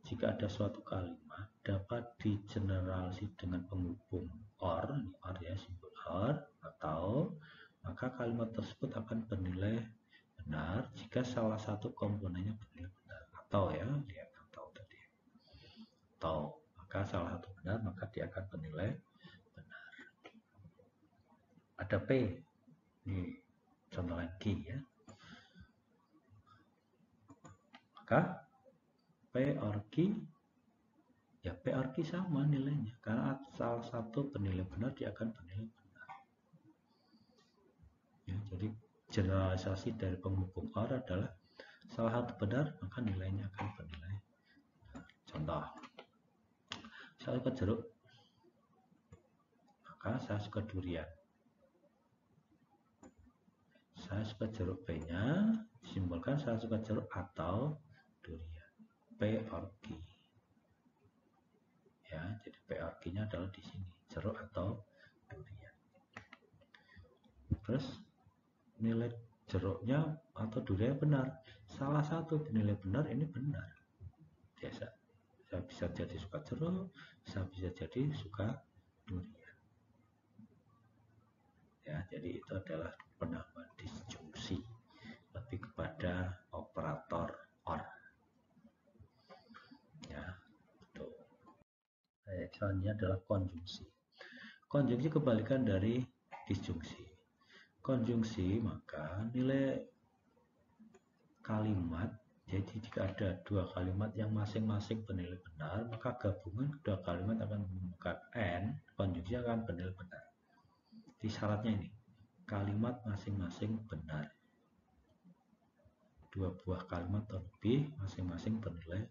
jika ada suatu kalimat dapat digeneralisir dengan penghubung or ya, simbol or, atau maka kalimat tersebut akan bernilai benar jika salah satu komponennya bernilai benar. Atau ya, lihat atau tadi. Atau maka salah satu benar, maka dia akan bernilai benar. Ada P. Ini contoh lagi ya. Maka P or Q, ya P or Q sama nilainya, karena salah satu bernilai benar, dia akan bernilai benar. Ya, jadi generalisasi dari penghubung or adalah salah satu benar, maka nilainya akan bernilai benar. Contoh, saya suka jeruk, maka saya suka durian. Saya suka jeruk, P-nya simbolkan saya suka jeruk atau durian. P or Q. Ya, jadi P or Q-nya adalah di sini, jeruk atau durian. Terus nilai jeruknya atau durian benar. Salah satu nilai benar, ini benar. Biasa. Saya bisa jadi suka jeruk, saya bisa jadi suka durian. Ya, jadi itu adalah penambahan disjungsi, lebih kepada operator or. Ya, betul. Selanjutnya adalah konjungsi. Konjungsi kebalikan dari disjungsi. Konjungsi maka nilai kalimat, jadi jika ada dua kalimat yang masing-masing bernilai benar, maka gabungan kedua kalimat akan menemukan N, konjungsi akan bernilai benar. Di syaratnya ini, kalimat masing-masing benar. Dua buah kalimat atau lebih masing-masing bernilai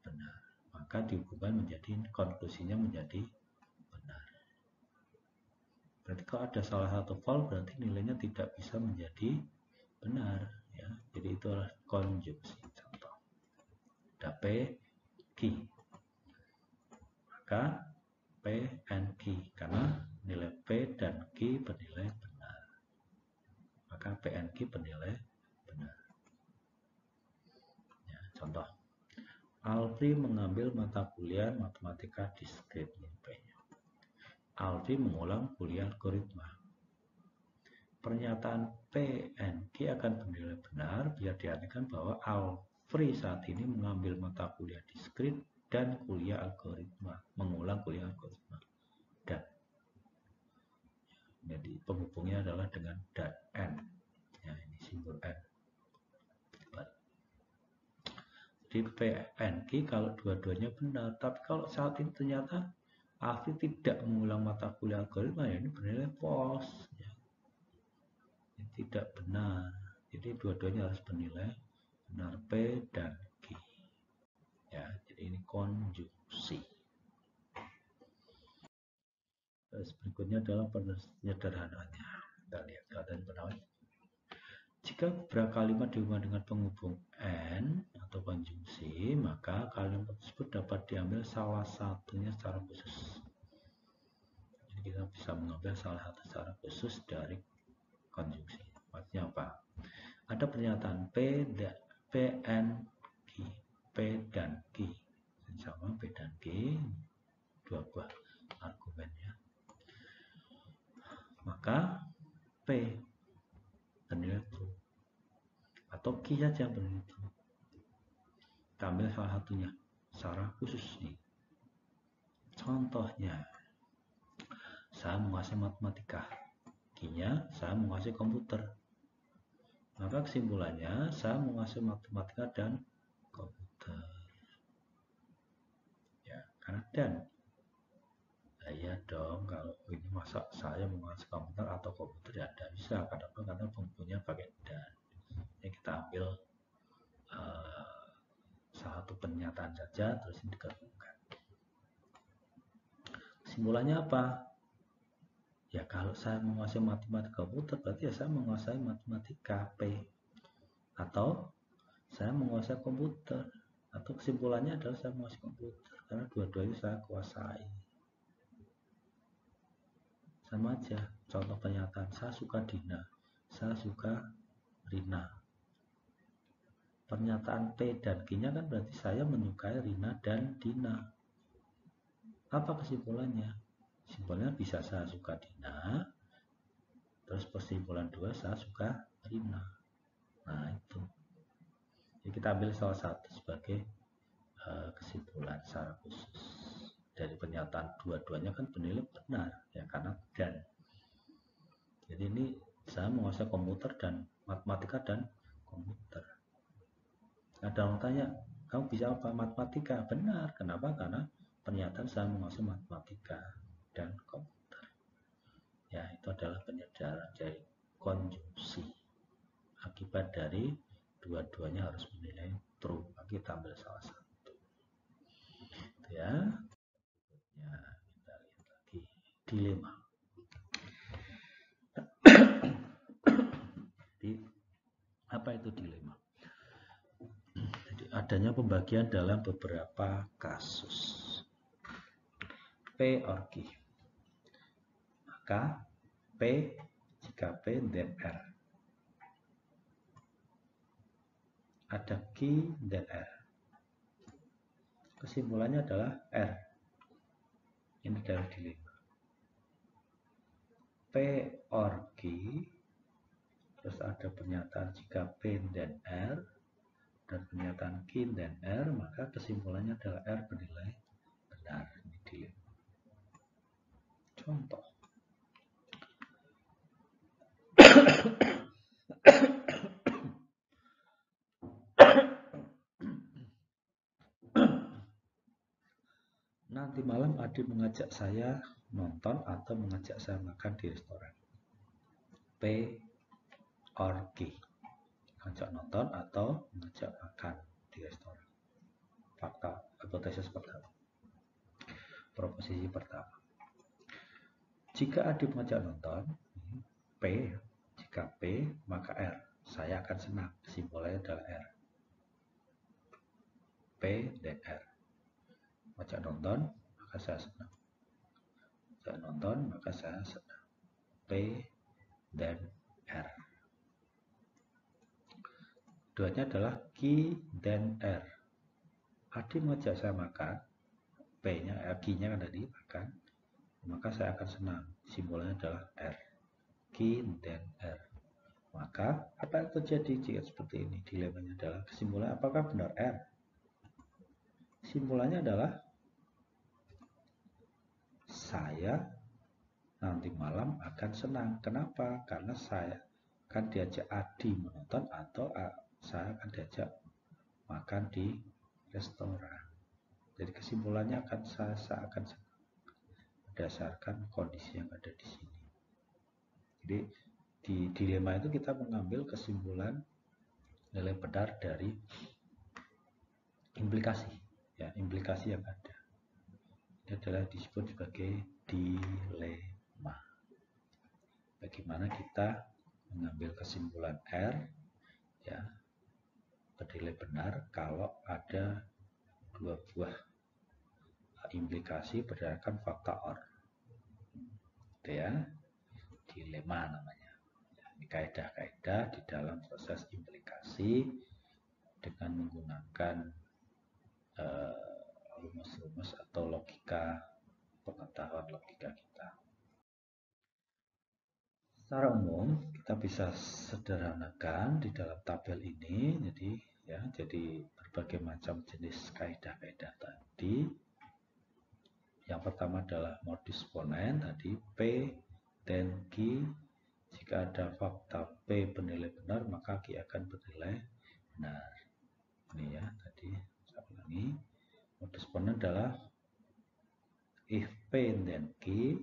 benar. Maka dihubungkan menjadi, konklusinya menjadi benar. Berarti kalau ada salah satu false, berarti nilainya tidak bisa menjadi benar. Ya, jadi itu adalah konjungsi. Contoh, ada P, Q, maka P and Q, karena nilai P dan Q bernilai benar, maka P and Q bernilai benar. Ya, contoh, Alfri mengambil mata kuliah matematika diskrit. Alfri mengulang kuliah algoritma. Pernyataan P and Q akan bernilai benar bila diartikan bahwa Alfri saat ini mengambil mata kuliah diskrit dan kuliah algoritma, mengulang kuliah algoritma. Dan jadi penghubungnya adalah dengan dan N. Ya, ini simbol N. Jadi PNQ kalau dua-duanya benar. Tapi kalau saat ini ternyata Afif tidak mengulang mata kuliah algoritma, ya ini bernilai false. Ya. Ini tidak benar. Jadi dua-duanya harus bernilai benar, P dan Q. Ya, jadi ini konjungsi. Terus berikutnya adalah penyederhanaannya. Kita lihat keadaan penawar. Jika beberapa kalimat dihubungkan dengan penghubung N atau konjungsi, maka kalimat tersebut dapat diambil salah satunya secara khusus. Jadi kita bisa mengambil salah satu secara khusus dari konjungsi. Maksudnya apa? Ada pernyataan P N Q, P dan Q sama P dan Q, dua buah argumennya. Maka P bernilai true atau Q saja bernilai true. Kita ambil salah satunya secara khusus nih. Contohnya, saya menguasai matematika, Q-nya saya menguasai komputer. Maka kesimpulannya saya menguasai matematika dan komputer. Ya, karena dan. Nah, iya dong, kalau ini masa saya menguasai komputer atau komputer ya tidak bisa. Kenapa? Karena penghubungnya pakai dan. Ini kita ambil satu pernyataan saja terus ini digabungkan. Kesimpulannya apa? Ya kalau saya menguasai matematika komputer berarti ya saya menguasai matematika P, atau saya menguasai komputer, atau kesimpulannya adalah saya menguasai komputer karena dua-duanya saya kuasai. Sama aja, contoh pernyataan saya suka Dina, saya suka Rina. Pernyataan P dan Q-nya kan berarti saya menyukai Rina dan Dina. Apa kesimpulannya? Kesimpulannya bisa saya suka Dina, terus kesimpulan 2 saya suka Rina. Nah itu. Jadi kita ambil salah satu sebagai kesimpulan secara khusus. Dari pernyataan dua-duanya kan bernilai benar ya karena dan. Jadi ini saya menguasai komputer dan matematika dan komputer. Ada orang tanya, kamu bisa apa? Matematika. Benar. Kenapa? Karena pernyataan saya menguasai matematika dan komputer. Ya, itu adalah penyederhanaan dari konjungsi. Akibat dari dua-duanya harus bernilai true. Kita ambil salah satu. Ya. Ya, kita lihat lagi dilema. Jadi apa itu dilema? Jadi adanya pembagian dalam beberapa kasus. P or Q. Maka P jika P then R. Ada Q dan R. Kesimpulannya adalah R. Ini adalah dilema. P or Q, terus ada pernyataan jika P dan R, dan pernyataan Q dan R, maka kesimpulannya adalah R bernilai benar. Ini dilema. Contoh. Nanti malam Adi mengajak saya nonton atau mengajak saya makan di restoran. P or Q. Mengajak nonton atau mengajak makan di restoran. Fakta, hipotesis pertama. Proposisi pertama. Jika Adi mengajak nonton, P, jika P, maka R. Saya akan senang. Simbolnya adalah R. P dan R. Mengajak nonton, maka saya senang. Mengajak nonton, maka saya senang. P dan R. Keduanya adalah Q dan R. Adi mengajak saya makan, P-nya, Q-nya kan tadi makan, maka saya akan senang. Simbolnya adalah R. Q dan R. Maka apa yang terjadi jika seperti ini? Dilemanya adalah kesimpulannya apakah benar R? Kesimpulannya adalah saya nanti malam akan senang. Kenapa? Karena saya akan diajak Adi menonton atau saya akan diajak makan di restoran. Jadi kesimpulannya akan seakan berdasarkan kondisi yang ada di sini. Jadi di dilema itu kita mengambil kesimpulan nilai benar dari implikasi, ya, implikasi yang ada. Ini adalah disebut sebagai dilema. Bagaimana kita mengambil kesimpulan R, ya, bernilai benar kalau ada dua buah implikasi berdasarkan fakta OR. Itu ya, dilema namanya. Ini kaidah-kaidah di dalam proses implikasi dengan menggunakan rumus-rumus atau logika, pengetahuan logika kita. Secara umum kita bisa sederhanakan di dalam tabel ini, jadi berbagai macam jenis kaidah-kaidah tadi. Yang pertama adalah modus ponens, tadi P dan Q. Jika ada fakta P bernilai benar, maka Q akan bernilai benar. Ini ya, tadi saya ulangi. Modus ponens adalah if P dan Q,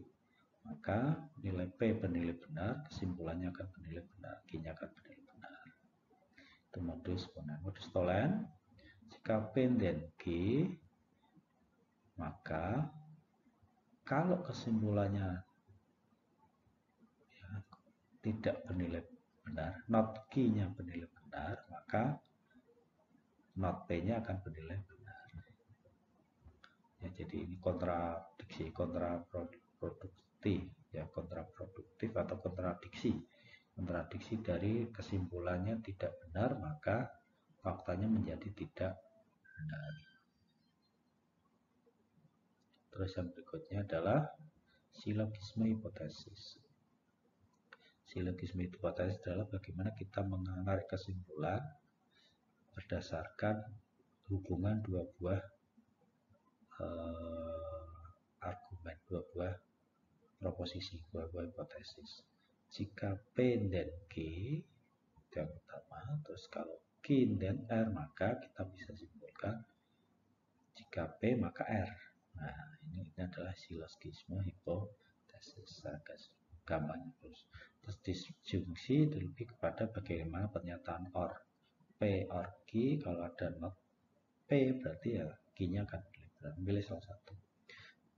maka nilai P bernilai benar, kesimpulannya akan bernilai benar, Q-nya akan bernilai benar. Itu modus ponens. Modus tollens, jika P dan Q, maka kalau kesimpulannya tidak bernilai benar, not Q-nya bernilai benar, maka not P-nya akan bernilai benar. Ya, jadi ini kontradiksi, kontraproduktif, ya, kontraproduktif atau kontradiksi dari kesimpulannya tidak benar, maka faktanya menjadi tidak benar. Terus yang berikutnya adalah silogisme hipotesis. Silogisme hipotesis adalah bagaimana kita menarik kesimpulan berdasarkan hubungan dua buah argumen, dua buah proposisi, dua buah hipotesis. Jika P dan Q itu yang pertama, terus kalau Q dan R, maka kita bisa simpulkan jika P maka R. Nah, ini adalah silogisme hipotesis. Gampang terus. Terus disjungsi itu lebih kepada bagaimana pernyataan OR. P OR Q, kalau ada not P berarti ya Q-nya akan pilih salah satu.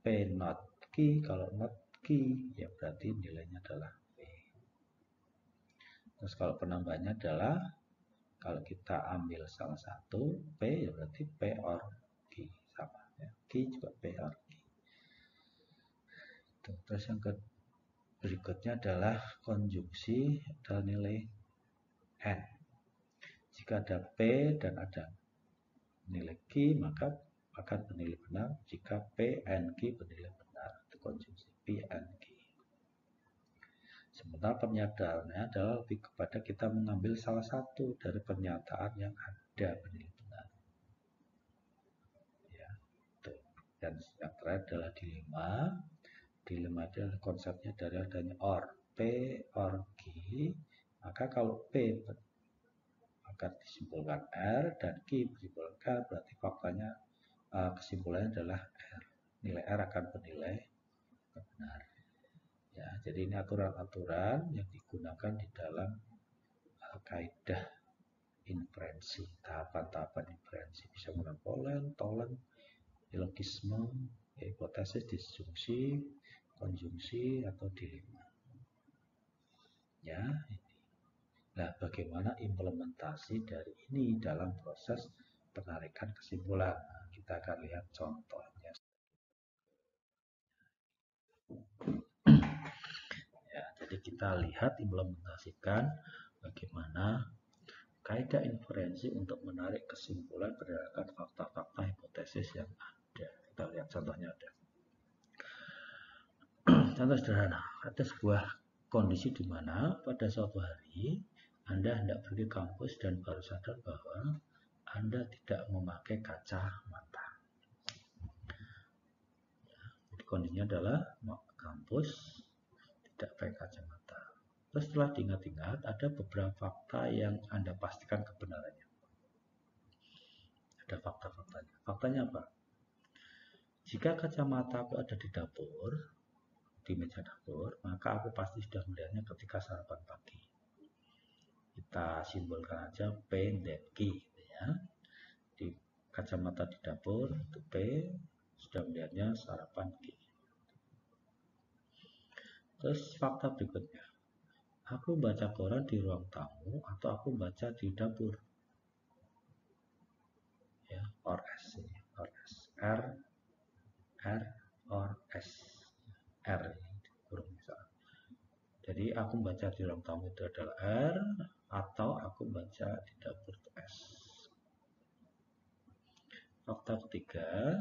P not Q, kalau not Q ya berarti nilainya adalah P. Terus kalau penambahannya adalah kalau kita ambil salah satu P ya berarti P OR Q sama ya. Q juga P OR Q. Terus yang berikutnya adalah konjungsi adalah nilai N. Jika ada P dan ada nilai Q maka akan bernilai benar. Jika P and Q bernilai benar, itu konjungsi P and Q. Sementara pernyataannya adalah lebih kepada kita mengambil salah satu dari pernyataan yang ada bernilai benar. Ya, tuh. Dan yang terakhir adalah dilema. Dilema adalah konsepnya dari adanya OR. P OR Q, maka kalau P akan disimpulkan R dan Q disimpulkan K, berarti faktanya kesimpulannya adalah R. Nilai R akan bernilai benar. Ya, jadi ini aturan-aturan yang digunakan di dalam kaidah inferensi, tahapan-tahapan inferensi. Bisa menggunakan pollen, tollens, silogisme, hipotesis, disjungsi, konjungsi, atau dilema. Ya, ini. Nah, bagaimana implementasi dari ini dalam proses penarikan kesimpulan? Nah, kita akan lihat contohnya. Ya, jadi kita lihat implementasikan bagaimana kaidah inferensi untuk menarik kesimpulan berdasarkan fakta-fakta hipotesis yang ada. Kita lihat contohnya ada. Contoh sederhana, ada sebuah kondisi di mana pada suatu hari Anda hendak pergi kampus dan baru sadar bahwa Anda tidak memakai kacamata. Ya, jadi kondisinya adalah mau ke kampus tidak pakai kacamata. Terus setelah diingat-ingat, ada beberapa fakta yang Anda pastikan kebenarannya. Ada fakta-faktanya. Faktanya apa? Jika kacamata aku ada di dapur, di meja dapur, maka aku pasti sudah melihatnya ketika sarapan pagi. Kita simbolkan aja P dan Q gitu ya. Di kacamata di dapur itu P, sudah melihatnya sarapan Q. Terus fakta berikutnya, aku baca koran di ruang tamu atau aku baca di dapur. Ya, or S ini, or S, R or S, R kurung misalnya. Jadi aku baca di ruang tamu itu adalah R, atau aku baca di dapur itu S. Fakta ketiga,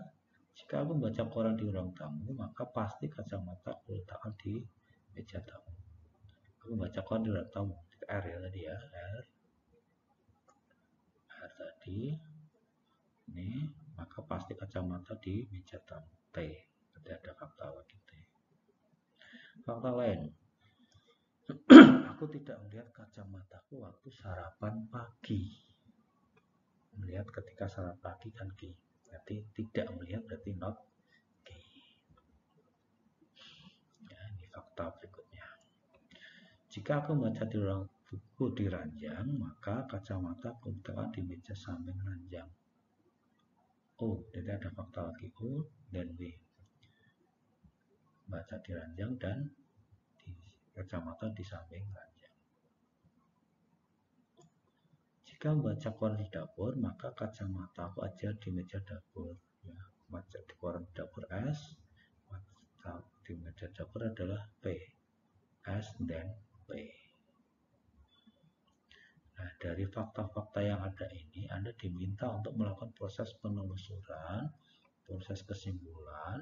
jika aku baca koran di ruang tamu, maka pasti kacamata aku letakkan di meja tamu. Aku baca koran di ruang tamu, R ya tadi ya, R tadi, ini, maka pasti kacamata di meja tamu, T. Berarti ada fakta lagi T. Fakta lain, aku tidak melihat kacamataku waktu sarapan pagi. Melihat ketika sarapan pagi kan Q. Berarti tidak melihat berarti not Q. Ya, ini fakta berikutnya. Jika aku membaca di ruang buku di ranjang, maka kacamata aku letakkan di meja samping ranjang. O, jadi ada fakta lagi O dan W. Baca di ranjang dan di kacamata di samping ranjang. Jika membaca koran di dapur, maka kacamata aku aja di meja dapur. Ya, baca di koran di dapur S, baca di meja dapur adalah P, S dan P. Nah, dari fakta-fakta yang ada ini, Anda diminta untuk melakukan proses penelusuran, proses kesimpulan.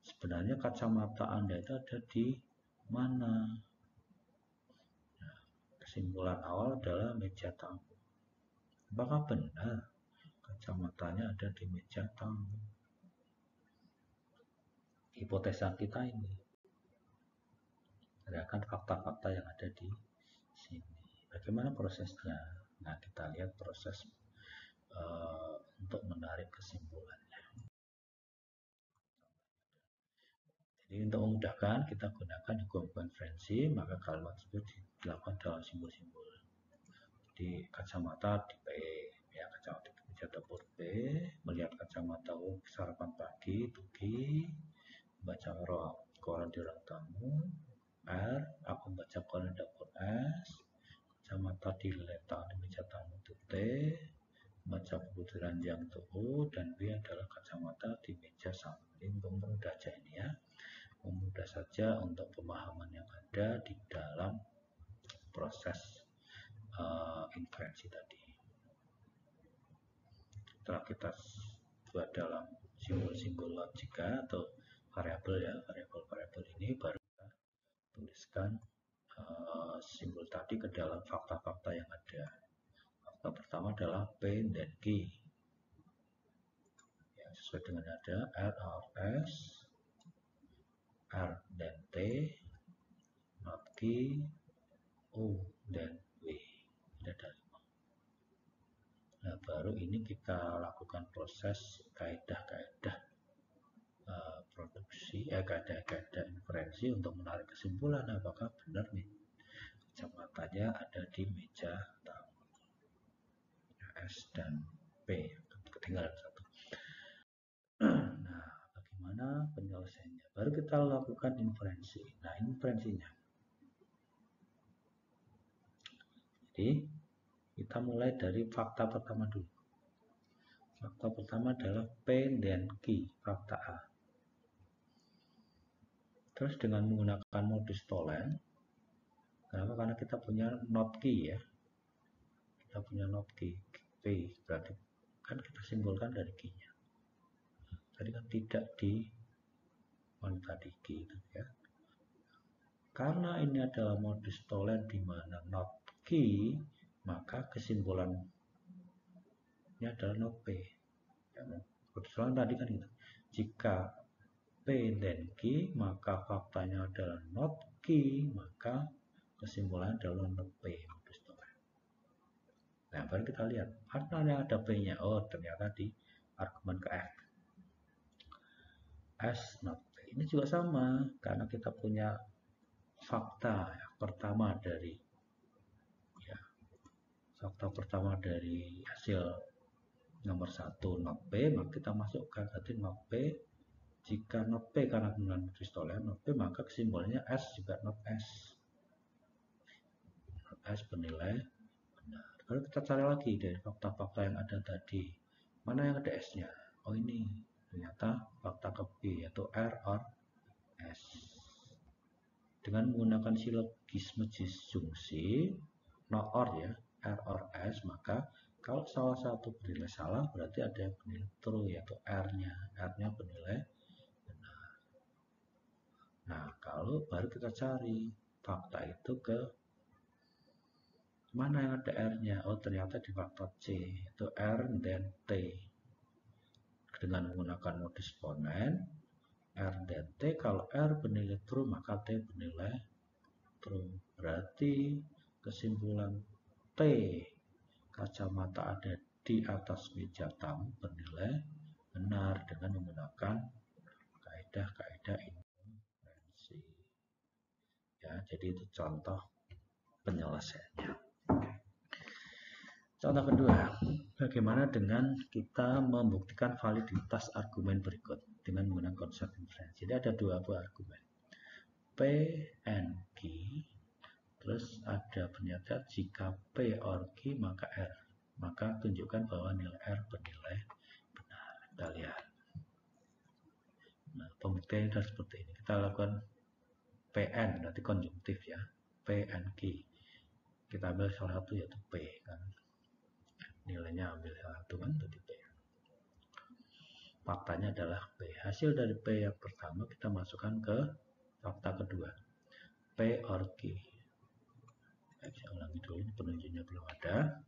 Sebenarnya kacamata Anda itu ada di mana? Nah, kesimpulan awal adalah meja tamu. Apakah benar kacamatanya ada di meja tamu? Hipotesa kita ini. Berdasarkan fakta-fakta yang ada di sini. Bagaimana prosesnya? Nah, kita lihat proses untuk menarik kesimpulannya. Jadi untuk memudahkan, kita gunakan hukum konferensi, maka kalimat tersebut dilakukan dalam simbol-simbol. Di kacamata di P, ya kacamata di meja dapur P, melihat kacamata sarapan pagi itu Q, baca koran di ruang tamu R, aku baca koran di dapur S, kacamata diletakkan di meja tamu itu T, baca buku di ranjang itu U, dan B adalah kacamata di meja samping. Mudah aja ini ya, mudah saja untuk pemahaman yang ada di dalam proses inferensi tadi. Setelah kita buat dalam simbol-simbol logika atau variabel ya, variabel ini baru kita tuliskan simbol tadi ke dalam fakta-fakta yang ada. Fakta pertama adalah P dan Q. Ya, sesuai dengan ada R or S, R dan T, not Q, O dan W. Ada 5. Nah, baru ini kita lakukan proses kaedah-kaedah produksi, kaedah-kaedah inferensi untuk menarik kesimpulan apakah benar nih kacamatanya ada di meja tamu. S dan P, ketinggalan satu. Nah, bagaimana penyelesaiannya? Baru kita lakukan inferensi. Nah, inferensinya. Jadi, kita mulai dari fakta pertama dulu. Fakta pertama adalah P dan Q, fakta A. Terus dengan menggunakan modus Tholen, kenapa? Karena kita punya not Q ya. Kita punya not Q, P, berarti kan kita simbolkan dari Q-nya. Tadi kan tidak di mana tadi Q itu ya. Karena ini adalah modus Tholen di mana not Q, maka kesimpulannya adalah not P. Ya, modus Tholen tadi kan itu. Jika P dan Q, maka faktanya adalah not Q, maka kesimpulannya adalah not P. Nah, baru kita lihat mana yang ada P-nya. Oh, ternyata di argumen ke F. S not P. Ini juga sama, karena kita punya fakta pertama dari hasil nomor 1 not P, maka kita masukkan tadi not P. Jika not P karena penggunaan Christolen not P, maka kesimpulannya S juga not S. Not S bernilai benar. Lalu kita cari lagi dari fakta-fakta yang ada tadi. Mana yang ada S-nya? Oh, ini. Ternyata fakta ke B, yaitu R or S. Dengan menggunakan silogisme disjungsi, not or ya, R or S, maka kalau salah satu bernilai salah, berarti ada yang bernilai true, yaitu R-nya. R-nya bernilai benar. Nah, kalau baru kita cari fakta itu ke mana yang ada R-nya? Oh, ternyata di faktor C, itu R dan T. Dengan menggunakan modus ponen, R dan T, kalau R bernilai true, maka T bernilai true. Berarti kesimpulan T, kacamata ada di atas meja tamu, bernilai benar dengan menggunakan kaidah-kaidah inferensi. Ya, jadi itu contoh penyelesaiannya. Contoh kedua, bagaimana dengan kita membuktikan validitas argumen berikut dengan menggunakan konsep inferensi. Jadi ada dua buah argumen, P and Q, terus ada pernyataan jika P or Q maka R, maka tunjukkan bahwa nilai R bernilai benar. Kita lihat. Nah, pembuktian adalah seperti ini. Kita lakukan PN, berarti konjungtif ya, P and Q. Kita ambil salah satu yaitu P kan. Nilainya ambil satu kan, jadi P. Faktanya adalah P. Hasil dari P yang pertama kita masukkan ke fakta kedua, P or Q. Saya ulangi dulu, penunjuknya belum ada.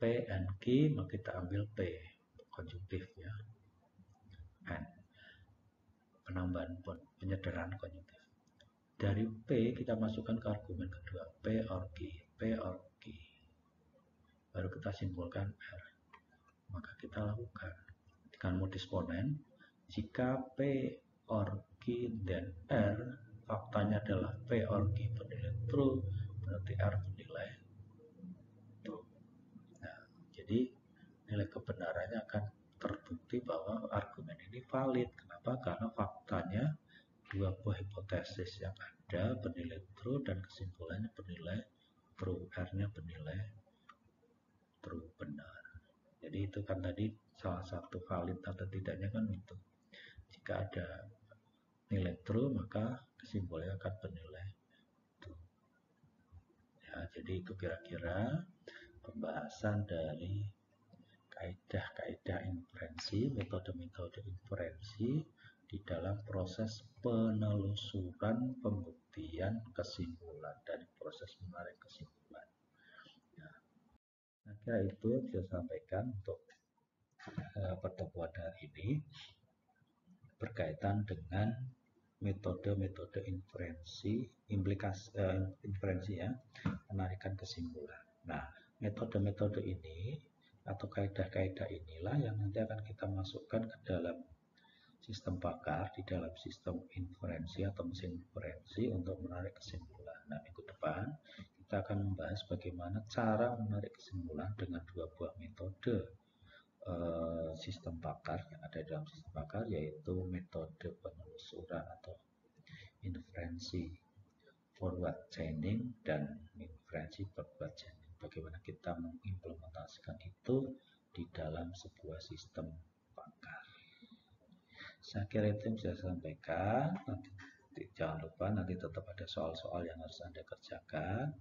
P and Q, maka kita ambil P, konjungtif ya, N, penambahan penyederhanaan konjungtif. Dari P kita masukkan ke argumen kedua, P or Q, P or Q. Baru kita simpulkan R. Maka kita lakukan dengan modus ponen, jika P or Q dan R faktanya adalah P or Q bernilai true, berarti R bernilai true. Nah, jadi nilai kebenarannya akan terbukti bahwa argumen ini valid. Kenapa? Karena faktanya dua buah hipotesis yang ada bernilai true dan kesimpulannya bernilai true, R-nya bernilai true, benar. Jadi itu kan tadi salah satu valid atau tidaknya kan itu. Jika ada nilai true maka kesimpulannya akan bernilai true. Ya, jadi itu kira-kira pembahasan dari kaidah-kaidah inferensi, metode-metode inferensi di dalam proses penelusuran pembuktian kesimpulan dari proses menarik kesimpulan. Nah, kira itu yang saya sampaikan untuk pertemuan hari ini berkaitan dengan metode-metode inferensi, inferensi ya, penarikan kesimpulan. Nah, metode-metode ini atau kaidah-kaidah inilah yang nanti akan kita masukkan ke dalam sistem pakar, di dalam sistem inferensi atau mesin inferensi untuk menarik kesimpulan. Nah, minggu depan kita akan membahas bagaimana cara menarik kesimpulan dengan dua buah metode sistem pakar yang ada dalam sistem pakar, yaitu metode penelusuran atau inferensi forward chaining dan inferensi backward chaining. Bagaimana kita mengimplementasikan itu di dalam sebuah sistem pakar. Saya kira itu yang saya sampaikan. Nanti jangan lupa nanti tetap ada soal-soal yang harus Anda kerjakan,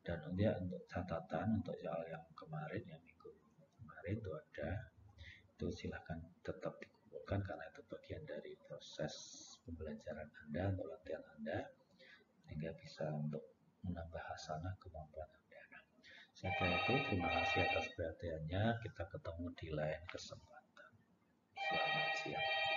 dan nanti untuk catatan untuk soal yang kemarin, yang minggu kemarin itu ada, itu silahkan tetap dikumpulkan karena itu bagian dari proses pembelajaran Anda untuk latihan Anda, sehingga bisa untuk menambah hasanah kemampuan Anda. Saya kira itu, terima kasih atas perhatiannya. Kita ketemu di lain kesempatan. Selamat siang.